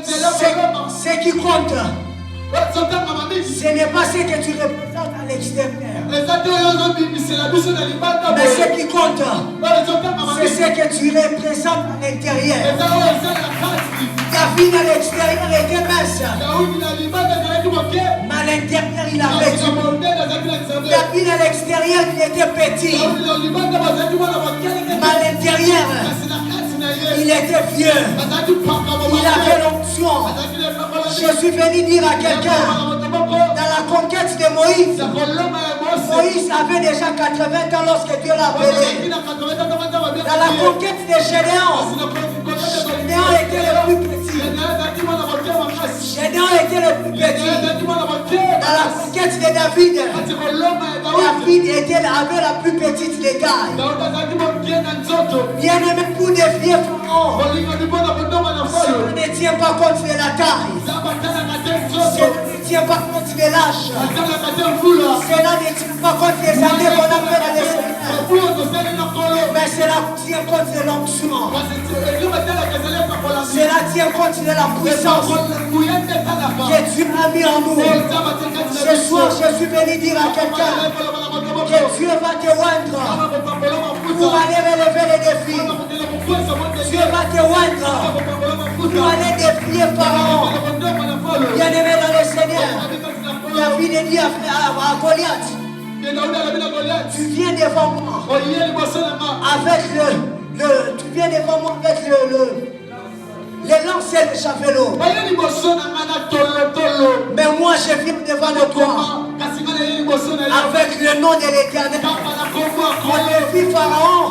ce qui compte, ce n'est pas ce que tu représentes à l'extérieur. Mais ce qui compte, c'est ce que tu représentes à l'intérieur. David à l'extérieur était mince, mais à l'intérieur il avait du. David à l'extérieur il était petit, mais à l'intérieur il était vieux. Il avait l'onction. Je suis venu dire à quelqu'un, dans la conquête de Moïse, Moïse avait déjà 80 ans lorsque Dieu l'a appelé. Dans la conquête de Gédéon, Gédéon était le plus petit. Gédéon était le plus petit. Dans la conquête tête de David, David avait la plus petite des tailles. Bien aimé, pour défier Pharaon, cela ne tient pas compte de la taille. Cela ne tient pas compte de l'âge. Cela ne tient pas compte des années qu'on a fait dans les Seigneurs. Mais cela tient compte de l'onction. Cela tient compte de la puissance que Dieu a mis en nous. Ce soir, je suis venu dire à quelqu'un que Dieu va te oindre pour aller relever les défis. Dieu va te oindre pour aller défier Pharaon. Bien-aimé dans le Seigneur, David dit à Goliath, tu viens devant moi avec tu viens devant moi avec les lances et le javelot. Mais moi je viens devant toi avec le nom de l'Éternel. On défie Pharaon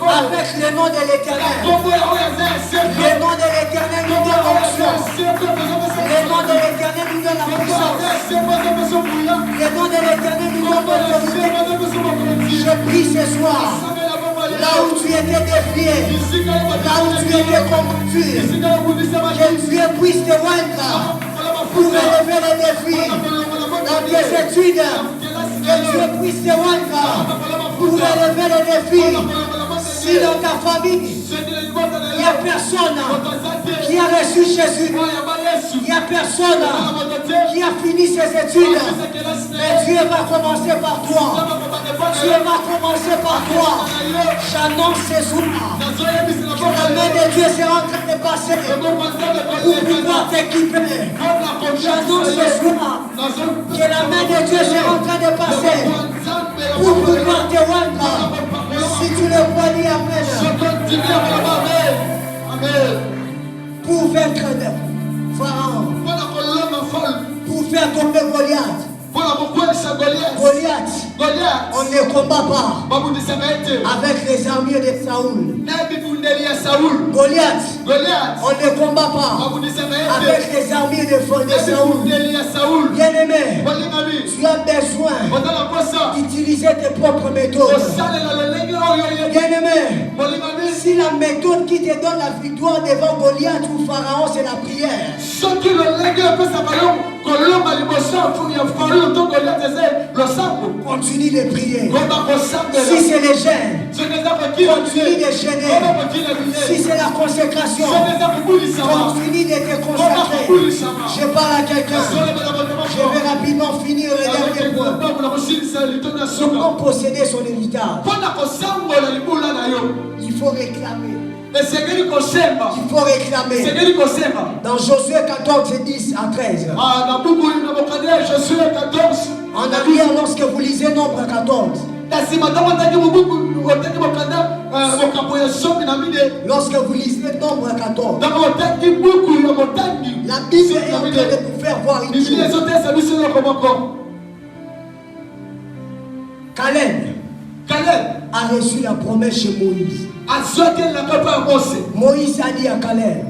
avec le nom de l'Éternel. Le nom de l'Éternel nous donne l'onction. Le nom de l'Éternel nous donne la puissance. Le nom de l'Éternel nous donne l'autorité. Je prie ce soir, là où tu étais défié, là où tu étais combattu, que Dieu puisse te oindre pour relever les défis dans tes études. Que Dieu puisse te oindre pour relever les défis. Si dans ta famille, il n'y a personne qui a reçu Jésus, il n'y a personne qui a fini ses études, mais Dieu va commencer par toi. Dieu va commencer par toi. J'annonce ce soir que la main de Dieu sera en train de passer pour pouvoir t'équiper. J'annonce ce soir que la main de Dieu sera en train de passer pour pouvoir te rendre. Si tu le crois, dis Amen. Pour vaincre Pharaon, pour faire tomber Goliath. Goliath, on ne combat pas avec les armures de Saoul. Goliath, on ne combat pas avec les armures de Saoul. Bien-aimé, tu as besoin d'utiliser tes propres méthodes. Bien-aimé, si la méthode qui te donne la victoire devant Goliath ou Pharaon, c'est la prière. Continue de prier. Si c'est les gènes, continue de gêner. Si c'est la consécration, continue de te consacrer. Je parle à quelqu'un. Je vais rapidement finir le dernier point. Comment posséder son héritage? Il faut réclamer. Il faut réclamer. Dans Josué 14, 10 à 13. En arrière, lorsque vous lisez Nombre 14. Lorsque vous lisez Nombre 14, la Bible est en train de vous faire voir une chose. Caleb a reçu la promesse chez Moïse. Moïse a dit à Caleb,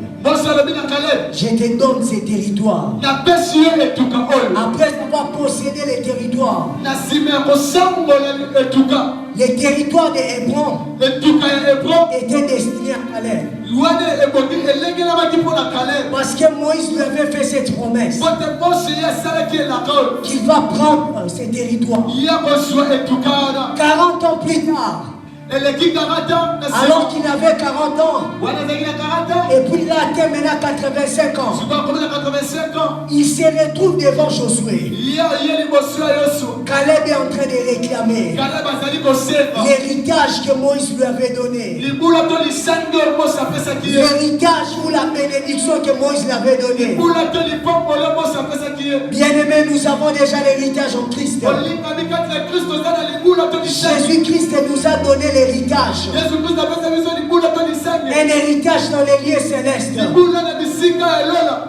je te donne ces territoires. Après avoir possédé les territoires, les territoires de Hébron étaient destinés à Caleb. Parce que Moïse lui avait fait cette promesse qu'il va prendre ces territoires. 40 ans plus tard, alors qu'il avait 40 ans, et puis il a atteint maintenant 85 ans, il se retrouve devant Josué. Caleb est en train de réclamer l'héritage que Moïse lui avait donné, l'héritage ou la bénédiction que Moïse lui avait donné. Bien-aimés, nous avons déjà l'héritage en Christ. Jésus-Christ nous a donné l'héritage. Un héritage dans les lieux célestes.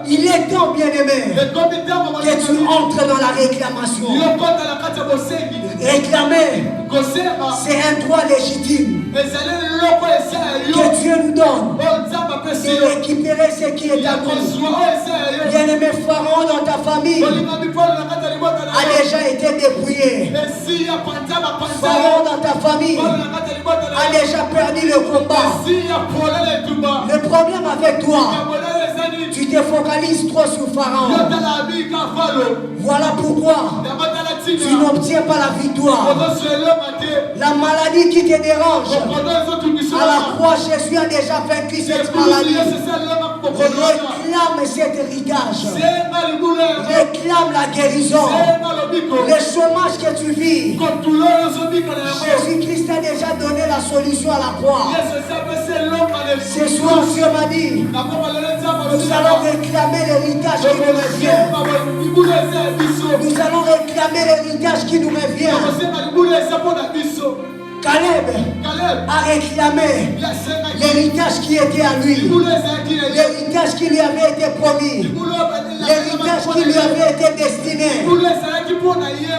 Il est temps, bien-aimé, que tu entres dans la réclamation. Réclamer, c'est un droit légitime que Dieu nous donne de récupérer ce qui est à nous. Bien-aimé, Pharaon dans ta famille a déjà été dépouillé. Pharaon dans ta famille a déjà perdu le combat. Le problème avec toi, tu te focalises trop sur Pharaon. Voilà pourquoi tu n'obtiens pas la victoire. La maladie qui te dérange, à la croix, Jésus a déjà vaincu cette maladie. Réclame cet héritage. Réclame la guérison. Le chômage que tu vis, Jésus-Christ a déjà donné la solution à la croix. Ce soir, Dieu m'a dit, nous allons réclamer l'héritage qui nous revient. Nous allons réclamer l'héritage qui nous revient. Caleb a réclamé l'héritage qui était à lui, l'héritage qui lui avait été promis, l'héritage qui lui avait été destiné.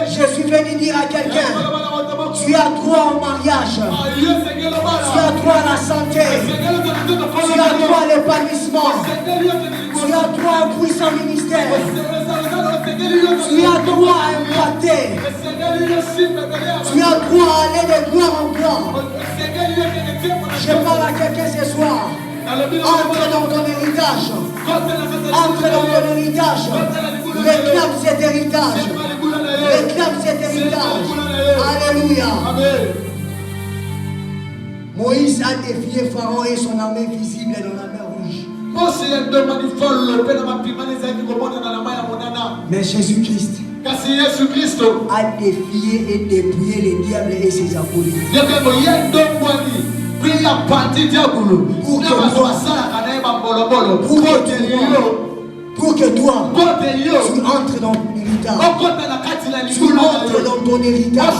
Je suis venu dire à quelqu'un, tu as droit au mariage, tu as droit à la santé, tu as droit à l'épanouissement, tu as droit à un puissant ministère, tu as droit à impacter, tu as droit à aller de gloire en gloire. Je parle à quelqu'un ce soir. Entre dans ton héritage. Entre dans ton héritage. Réclame cet héritage. Réclame cet héritage. Alléluia. Moïse a défié Pharaon et son armée visible dans la mer Rouge. Mais Jésus-Christ a défié et dépouillé les diables et ses acolytes. Pour que toi, tu entres dans ton héritage. Tu entres dans ton héritage.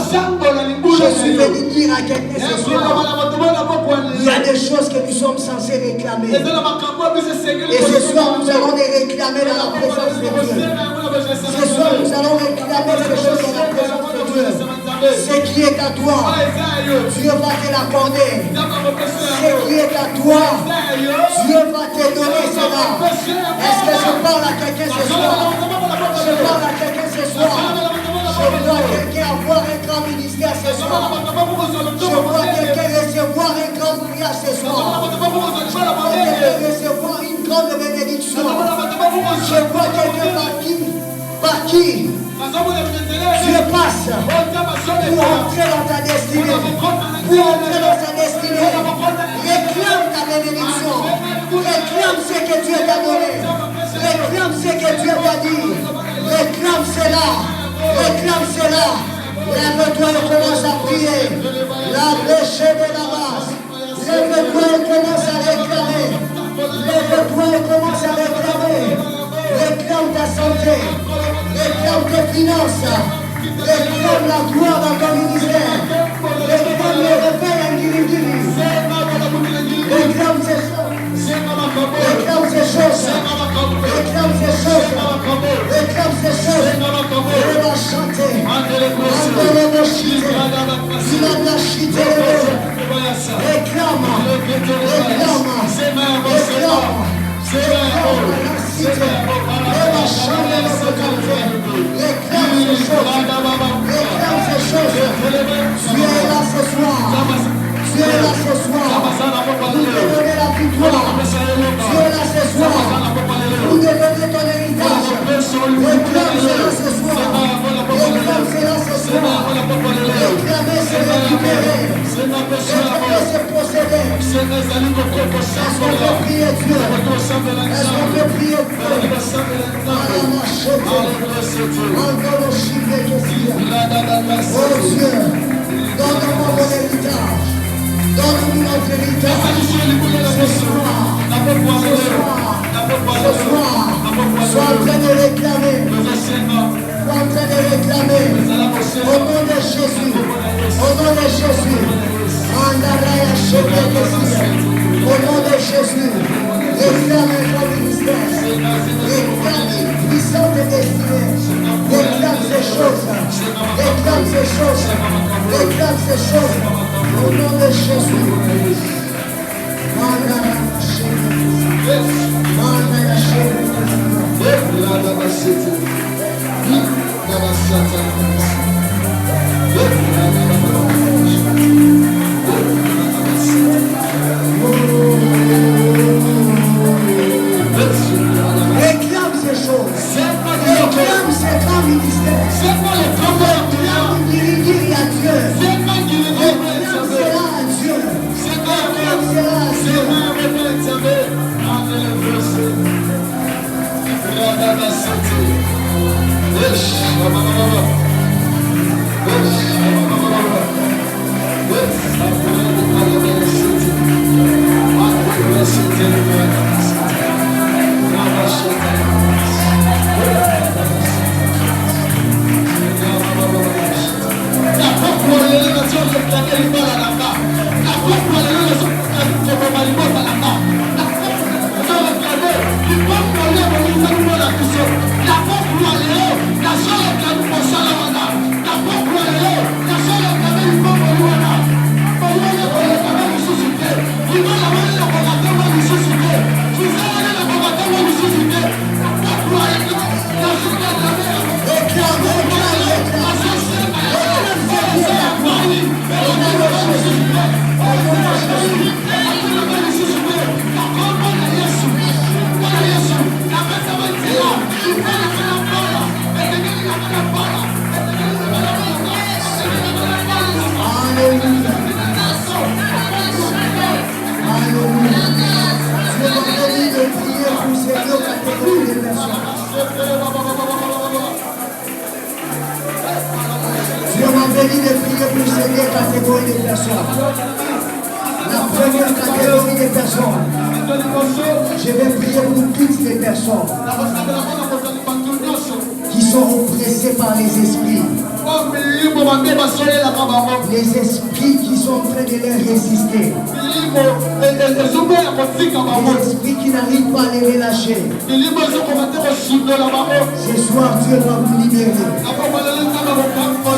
Je suis venu dire à quelqu'un ce soir, il y a des choses que nous sommes censés réclamer. Et ce soir, nous allons les réclamer dans la présence de Dieu. Ce soir, nous allons réclamer ces choses dans la présence de Dieu. Ce qui est à toi, Dieu va te l'accorder. Ce qui est à toi, Dieu va te donner cela. Est-ce que je parle à quelqu'un ce soir? Je parle à quelqu'un ce soir. Je vois quelqu'un avoir un grand ministère ce soir. Je vois quelqu'un recevoir un grand mariage ce soir. Je vois quelqu'un recevoir une grande bénédiction. Je vois quelqu'un par qui Dieu passe pour entrer dans ta destinée. Pour entrer dans ta destinée. Réclame ta bénédiction. Réclame ce que Dieu t'a donné. Réclame ce que Dieu t'a dit. Réclame cela. Réclame cela. Lève-toi et commence à prier. La brèche de la base. Lève-toi et commence à réclamer. Lève-toi et commence à réclamer. Réclame ta santé. Réclame tes finances. Réclame la gloire dans ton ministère. Réclame le réveil individuel. Réclame ces choses. Réclame ces choses. Réclame ces choses. Réclame ces choses. On va chanter. On va chanter. Il a de la chute. Réclame. Réclame. Réclame. Réclame ces choses. Tu es là ce soir. Tu es là ce soir. Pour te donner la victoire. Tu es là ce soir. Pour te donner ton héritage. Réclame cela ce soir. Réclame cela ce soir. Réclamer c'est récupérer. Réclamer c'est posséder. Est-ce qu'on peut prier Dieu? Est-ce qu'on peut prier Dieu? Encore le chiffre que c'est. Oh Dieu, donne-moi mon héritage. Donne-nous notre héritage. Ce soir, sois en train de réclamer. Sois en train de réclamer. Au nom de Jésus. Au nom de Jésus. Au nom de Jésus. Réclame ton ministère. des choses. Au nom de Jésus. Réclame ces choses. Réclame ces grands ministères. Réclame guérir à Dieu. Réclame cela à Dieu. Réclame cela à Dieu. Dieu m'a béni de prier pour ces deux catégories de personnes. La première catégorie de personnes, je vais prier pour toutes les personnes qui sont oppressées par les esprits. Les esprits qui sont en train de les résister. Les esprits qui n'arrivent pas à les relâcher. Ce soir, Dieu va vous libérer.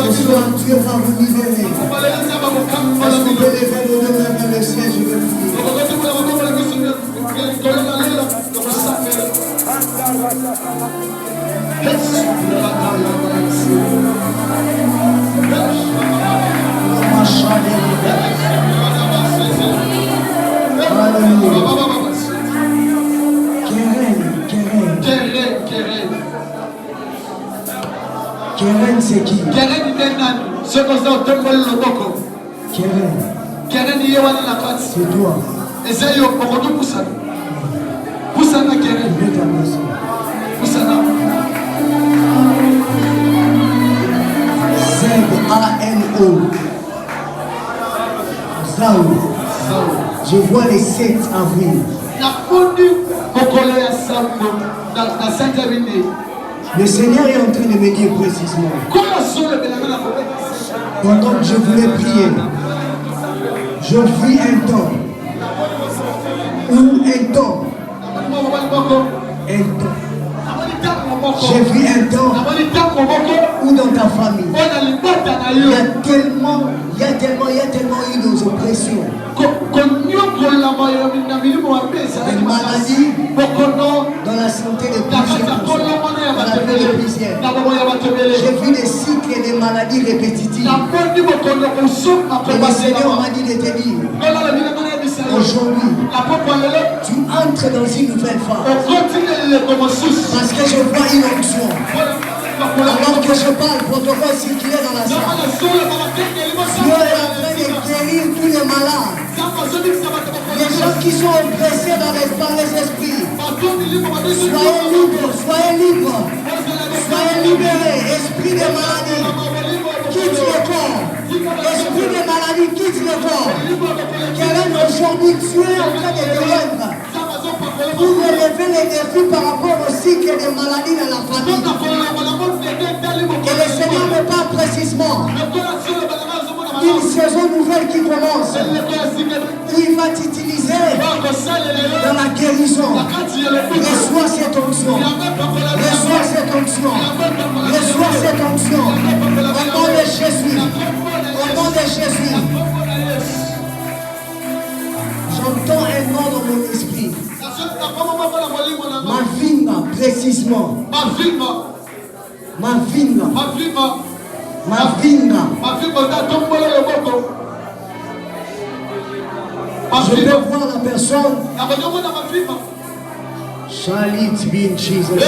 Ce soir, Dieu va vous libérer. Est-ce que vous pouvez lever vos deux mains vers le ciel? Je vais prier. Keren, c'est qui? Keren, c'est toi. Z-A-N-O. Zao. Je vois les 7 avril. Le Seigneur est en train de me dire précisément. Pendant que je voulais prier, je vis un temps. J'ai vu un temps où dans ta famille, il y a tellement eu nos oppressions. Des maladies dans la santé de plusieurs personnes. J'ai vu des cycles et des maladies répétitives. Et le Seigneur m'a dit de te dire, aujourd'hui, tu entres dans une nouvelle phase. Parce que je vois une onction. Alors que je parle, protocole circulaire dans la salle. Dieu est en train de guérir tous les malades. Les gens qui sont oppressés par les esprits. Soyez libres, soyez libres. Soyez libérés. Esprit de maladie, quitte le corps. Esprit de maladie, quitte le corps. Keren, aujourd'hui, tu es en train de guérir. Pour relever les défis par rapport au cycle des maladies dans la famille. Que le Seigneur me parle précisément. Une saison nouvelle qui commence. Il va t'utiliser dans la guérison. Reçois cette onction. Reçois cette onction. Reçois cette onction. Au nom de Jésus. Au nom de de Jésus. J'entends un nom dans mon esprit. Ma vinga, précisément. Ma vinga. Je peux voir la personne. Shall it be in Jesus?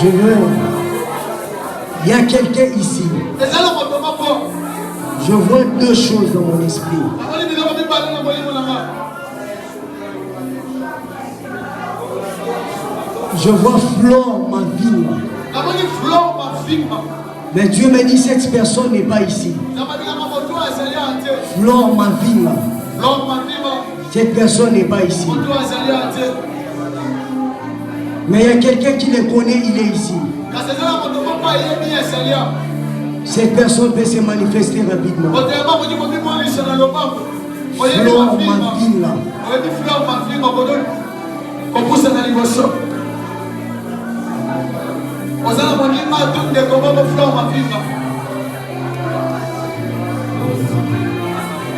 Je veux. Il y a quelqu'un ici. Je vois deux choses dans mon esprit. Je vois Flore ma vie. Mais Dieu me dit cette personne n'est pas ici. Flore ma vie. Cette personne n'est pas ici. Mais il y a quelqu'un qui le connaît, il est ici. Cette personne peut se manifester rapidement. Flore ma vie.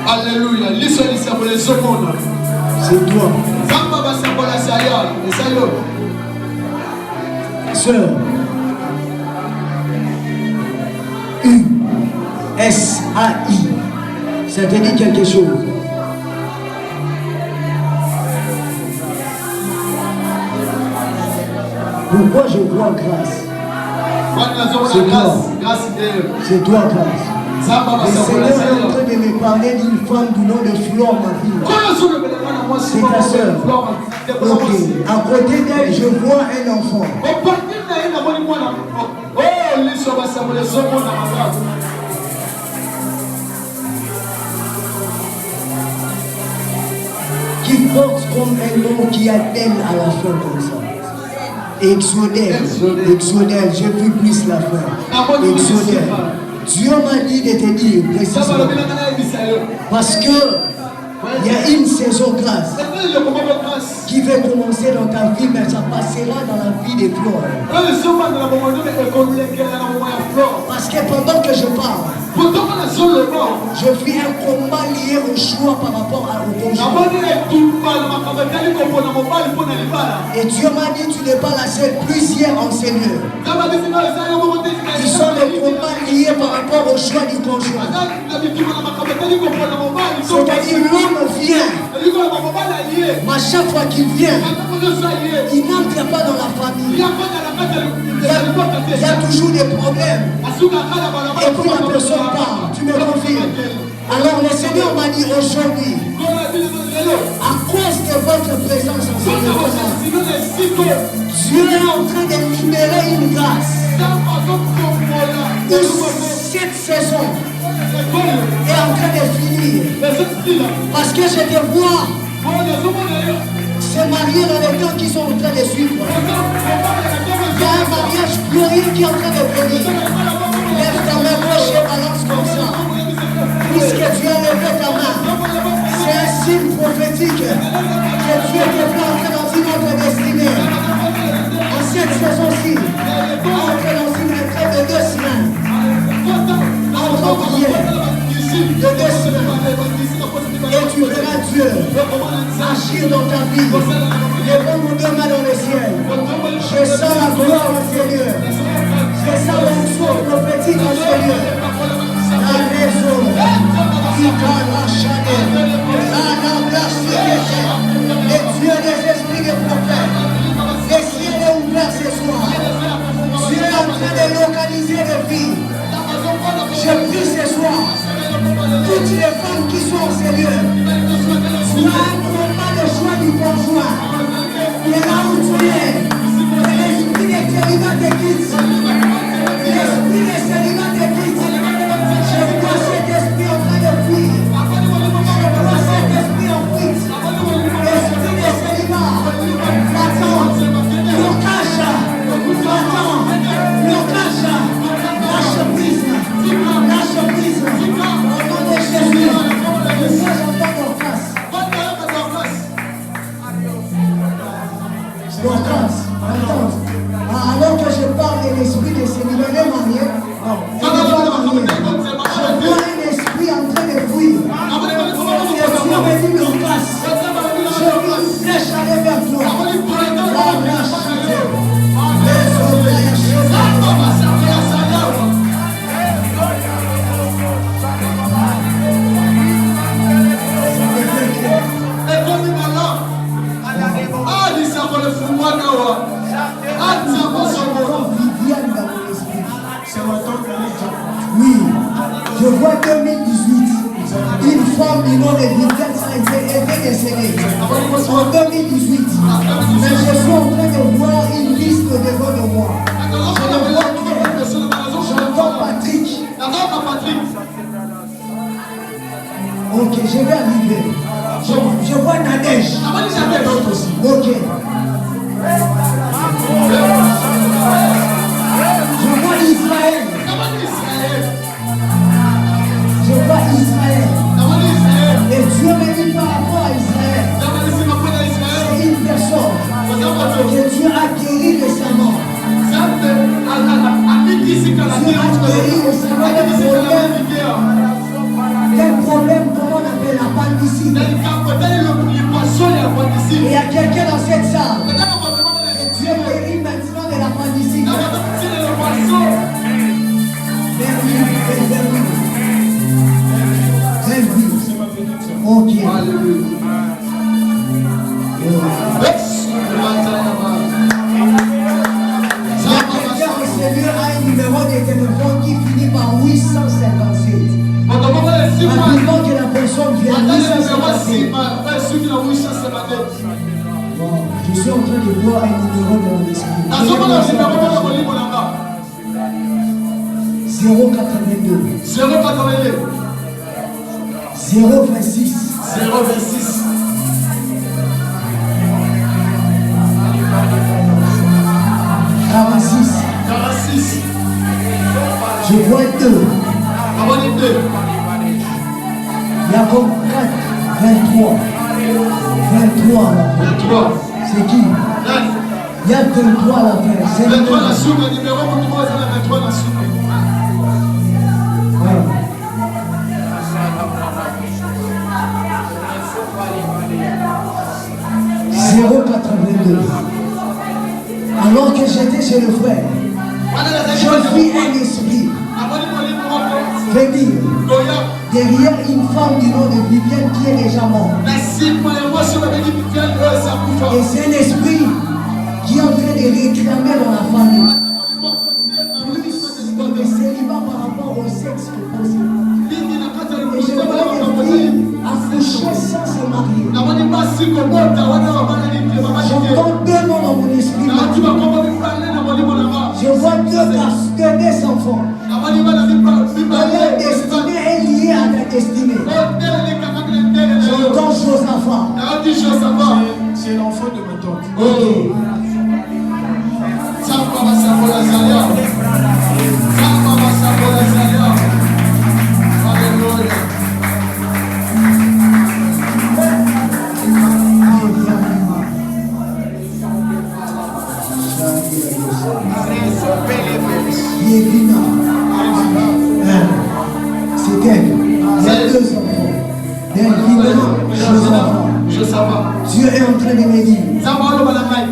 Alléluia. C'est toi. Sœur. U-S-A-I. Ça te dit quelque chose? Pourquoi je vois grâce? C'est toi. C'est toi, grâce. Le Seigneur est en train de me parler d'une femme du nom de Flore ma vie. C'est ta soeur. Ok. À côté d'elle, je vois un enfant. Qui porte comme un nom qui atteigne à la fin comme ça. Exodel, j'ai vu plus la fin. Exodel. Dieu m'a dit de te dire précisément. Parce que il y a une saison grâce qui va commencer dans ta vie, mais ça passera dans la vie des Flore. Parce que pendant que je parle, je fais un combat lié au choix par rapport au conjoint. Et Dieu m'a dit, tu n'es pas la seule, plusieurs enseigneurs. Ils sont des combats liés par rapport au choix du conjoint. C'est-à-dire l'homme vient, mais à chaque fois qu'il vient, il n'entre pas dans la famille. Il y a toujours des problèmes. Et puis la personne part, tu me confirmes. Alors le Seigneur m'a dit aujourd'hui, à cause de votre présence en cette maison, Dieu est en train de libérer une grâce. Cette saison est en train de finir. Parce que je te vois se marier dans les temps qui sont en train de suivre. Il y a un mariage glorieux qui est en train de venir. Lève ta main gauche et balance comme ça. Puisque tu as levé ta main, c'est un signe prophétique que Dieu te fait entrer dans une autre destinée. En cette saison-ci, entre dans une retraite de 2 semaines. Entre en prière de 2 semaines. Et tu verras Dieu agir dans ta vie. Lève mon deux mains dans le ciel. Je sens la gloire au Seigneur. Je sens l'onction prophétique au Seigneur. La raison qui t'a lâché. Le Dieu des esprits des prophètes. Le ciel est ouvert ce soir. Dieu est en train de localiser les vies. Je prie ce soir. Toutes les femmes qui sont en Seigneur. Tu as un combat de choix du conjoint. Et là où tu es, l'esprit de célibat te quitte. L'esprit de célibat te quitte. Je vois femme du nom de Viviane, ça a été décédée en 2018. Mais je suis en train de voir une liste devant de moi. Je le vois clair. J'entends Patrick. Ok, je vais arriver. Je vois Nadège. Ok. Je vois Israël. Je vois Israël. Et Dieu me dit par rapport à Israël. C'est une personne que Dieu a guéri récemment. Dieu a guéri récemment quel problème, comment on appelle l'appendicite. Il y a quelqu'un dans cette salle. Dieu guérit maintenant de l'appendicite. Ok. Le Seigneur a un numéro de téléphone qui finit par 857. Rapidement que la personne vienne 857. Je suis en train de voir un numéro dans mon esprit. 082 026 46. Je vois 2. Il y a comme 4, 23. 23 à la fin. C'est qui? Il y a 23 à la fin. C'est 23 la soupe, le numéro pour tout le monde, c'est 23 la soupe. Ouais. 082. Alors que j'étais chez le frère, je vis un esprit venir derrière une femme du nom de Viviane qui est déjà morte. Et c'est un esprit qui est en train de réclamer dans la famille plus de célibat par rapport au sexe que possible. Et je vois des filles accoucher sans se marier. J'entends 2 noms dans mon esprit. Je vois 2 enfants. La destinée est liée à ta destinée. J'entends Josaphat. C'est l'enfant de ma tante. Ok. C'est elle. Il y a 2 enfants. Dieu est en train de me dire,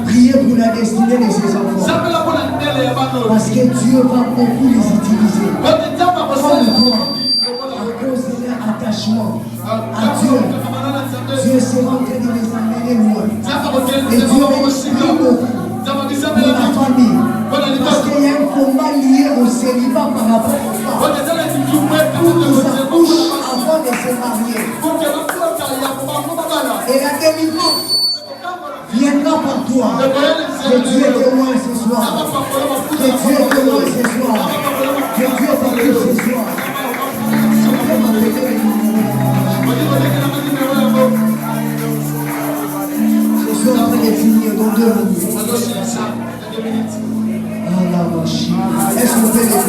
priez pour la destinée de ses enfants. Parce que Dieu va beaucoup les utiliser. Comme toi, à cause de leur attachement à Dieu, Dieu sera en train de les amener loin. Et Dieu prie beaucoup pour la famille. Parce qu'il y a un combat lié au célibat par rapport aux femmes. Pour qu'ils accouchent avant de se marier. Et la délivrance viendra par toi. Que Dieu est témoin ce soir. Que Dieu est témoin ce soir. Que Dieu t'accuse ce soir. Je suis en train de finir dans 2 minutes. Ah la machine. Est-ce qu'on peut les faire?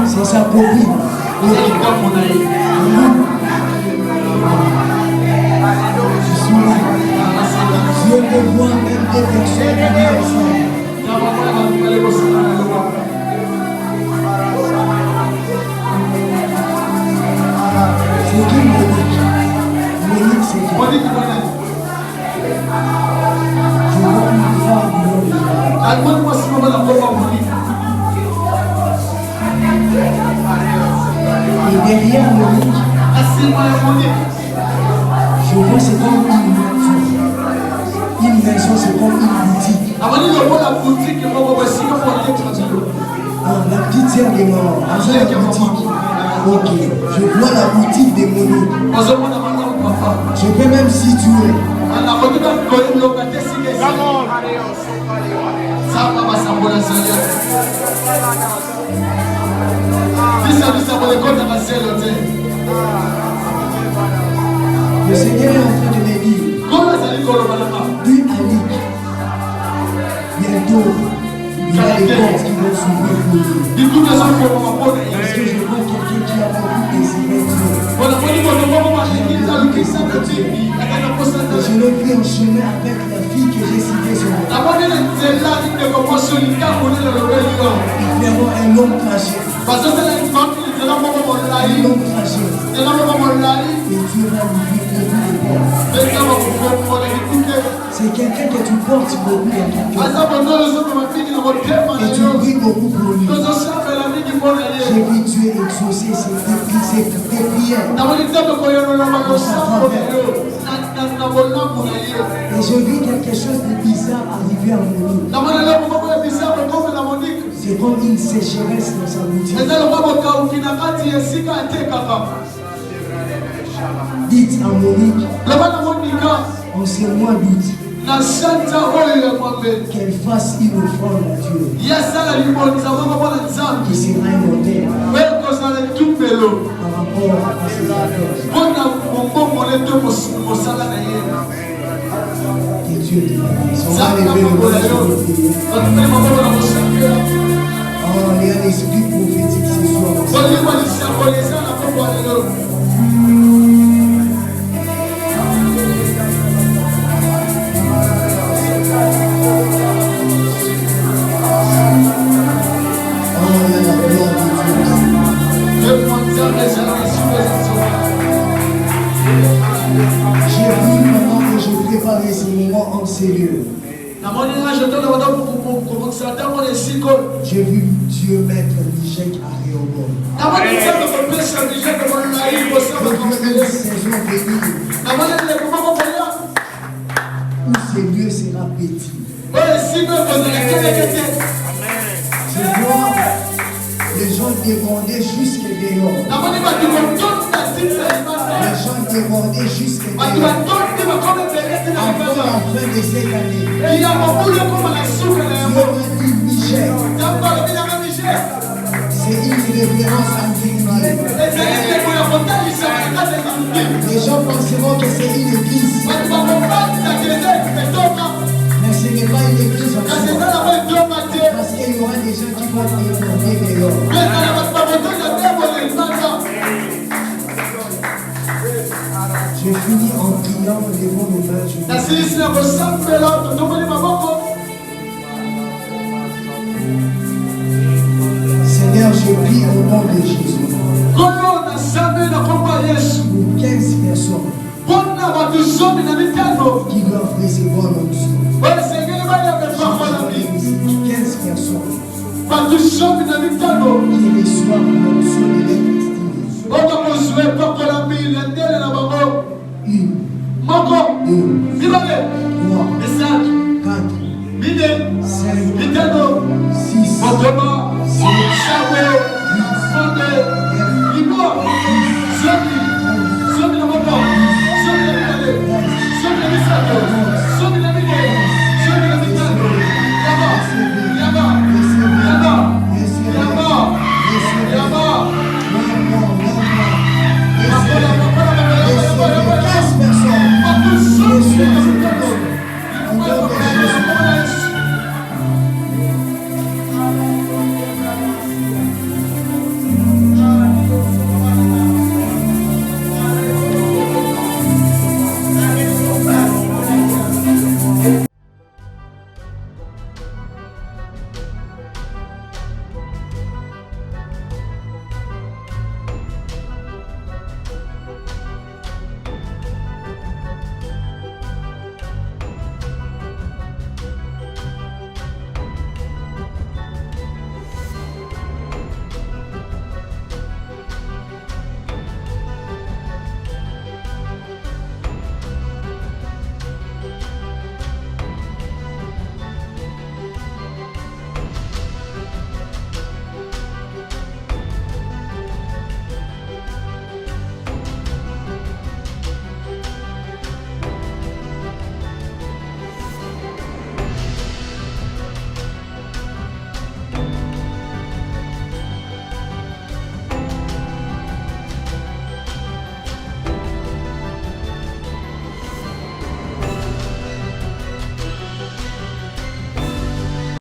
C'est sa copine. Je peux voir même des personnes qui ensemble. C'est qui Monique? Monique, c'est qui? Je vois une femme. Et derrière Monique, je vois c'est comme une maison. Une maison, c'est comme une boutique. La petite sœur de maman, la boutique. Ok, je vois la boutique de Monique. Je peux même situer. Le Seigneur est en train de me dire, puis Ali, bientôt, il y a des portes qui vont s'ouvrir pour lui. Parce que je vois quelqu'un qui a beaucoup désiré Dieu. Je l'ai pris en chemin avec la fille que j'ai citée sur moi. Clairement, un homme caché. Un homme caché. Et Dieu va lui ouvrir beaucoup de portes. C'est quelqu'un que tu portes beaucoup dans ton cœur. Et tu pries beaucoup pour lui. J'ai vu Dieu exaucer ses prières. Et je vis quelque chose de bizarre arriver à Monique. C'est comme une sécheresse dans sa boutique. Dites à Monique, en ce mois d'août, qu'elle fasse une offrande à Dieu qui sera immortelle par rapport à ses affaires. Que Dieu te bénisse. On va lever le bras sur le prier. Oh, il y a l'esprit prophétique ce soir. J'ai vu pendant que je préparais ce moment en sérieux. J'ai vu Dieu mettre l'échec à Rehoboth. J'ai vu une saison venir où ce lieu sera petit. Je vois les gens déborder jusqu'à dehors. Les gens déborder jusqu'à dehors. Avant la fin de cette année, Dieu m'a dit Niger. C'est une référence individuelle. Les gens penseront que c'est une église. Mais ce n'est pas une église en soi. Parce qu'il y aura des gens qui vont déborder dehors. Je finis en priant devant nos mains. Seigneur, je prie au nom de Jésus. Pour 15 personnes qui doivent recevoir l'onction. 15 personnes qui reçoivent l'onction de leur destinée. 1, 2, 3, 4, 5, 6, 7,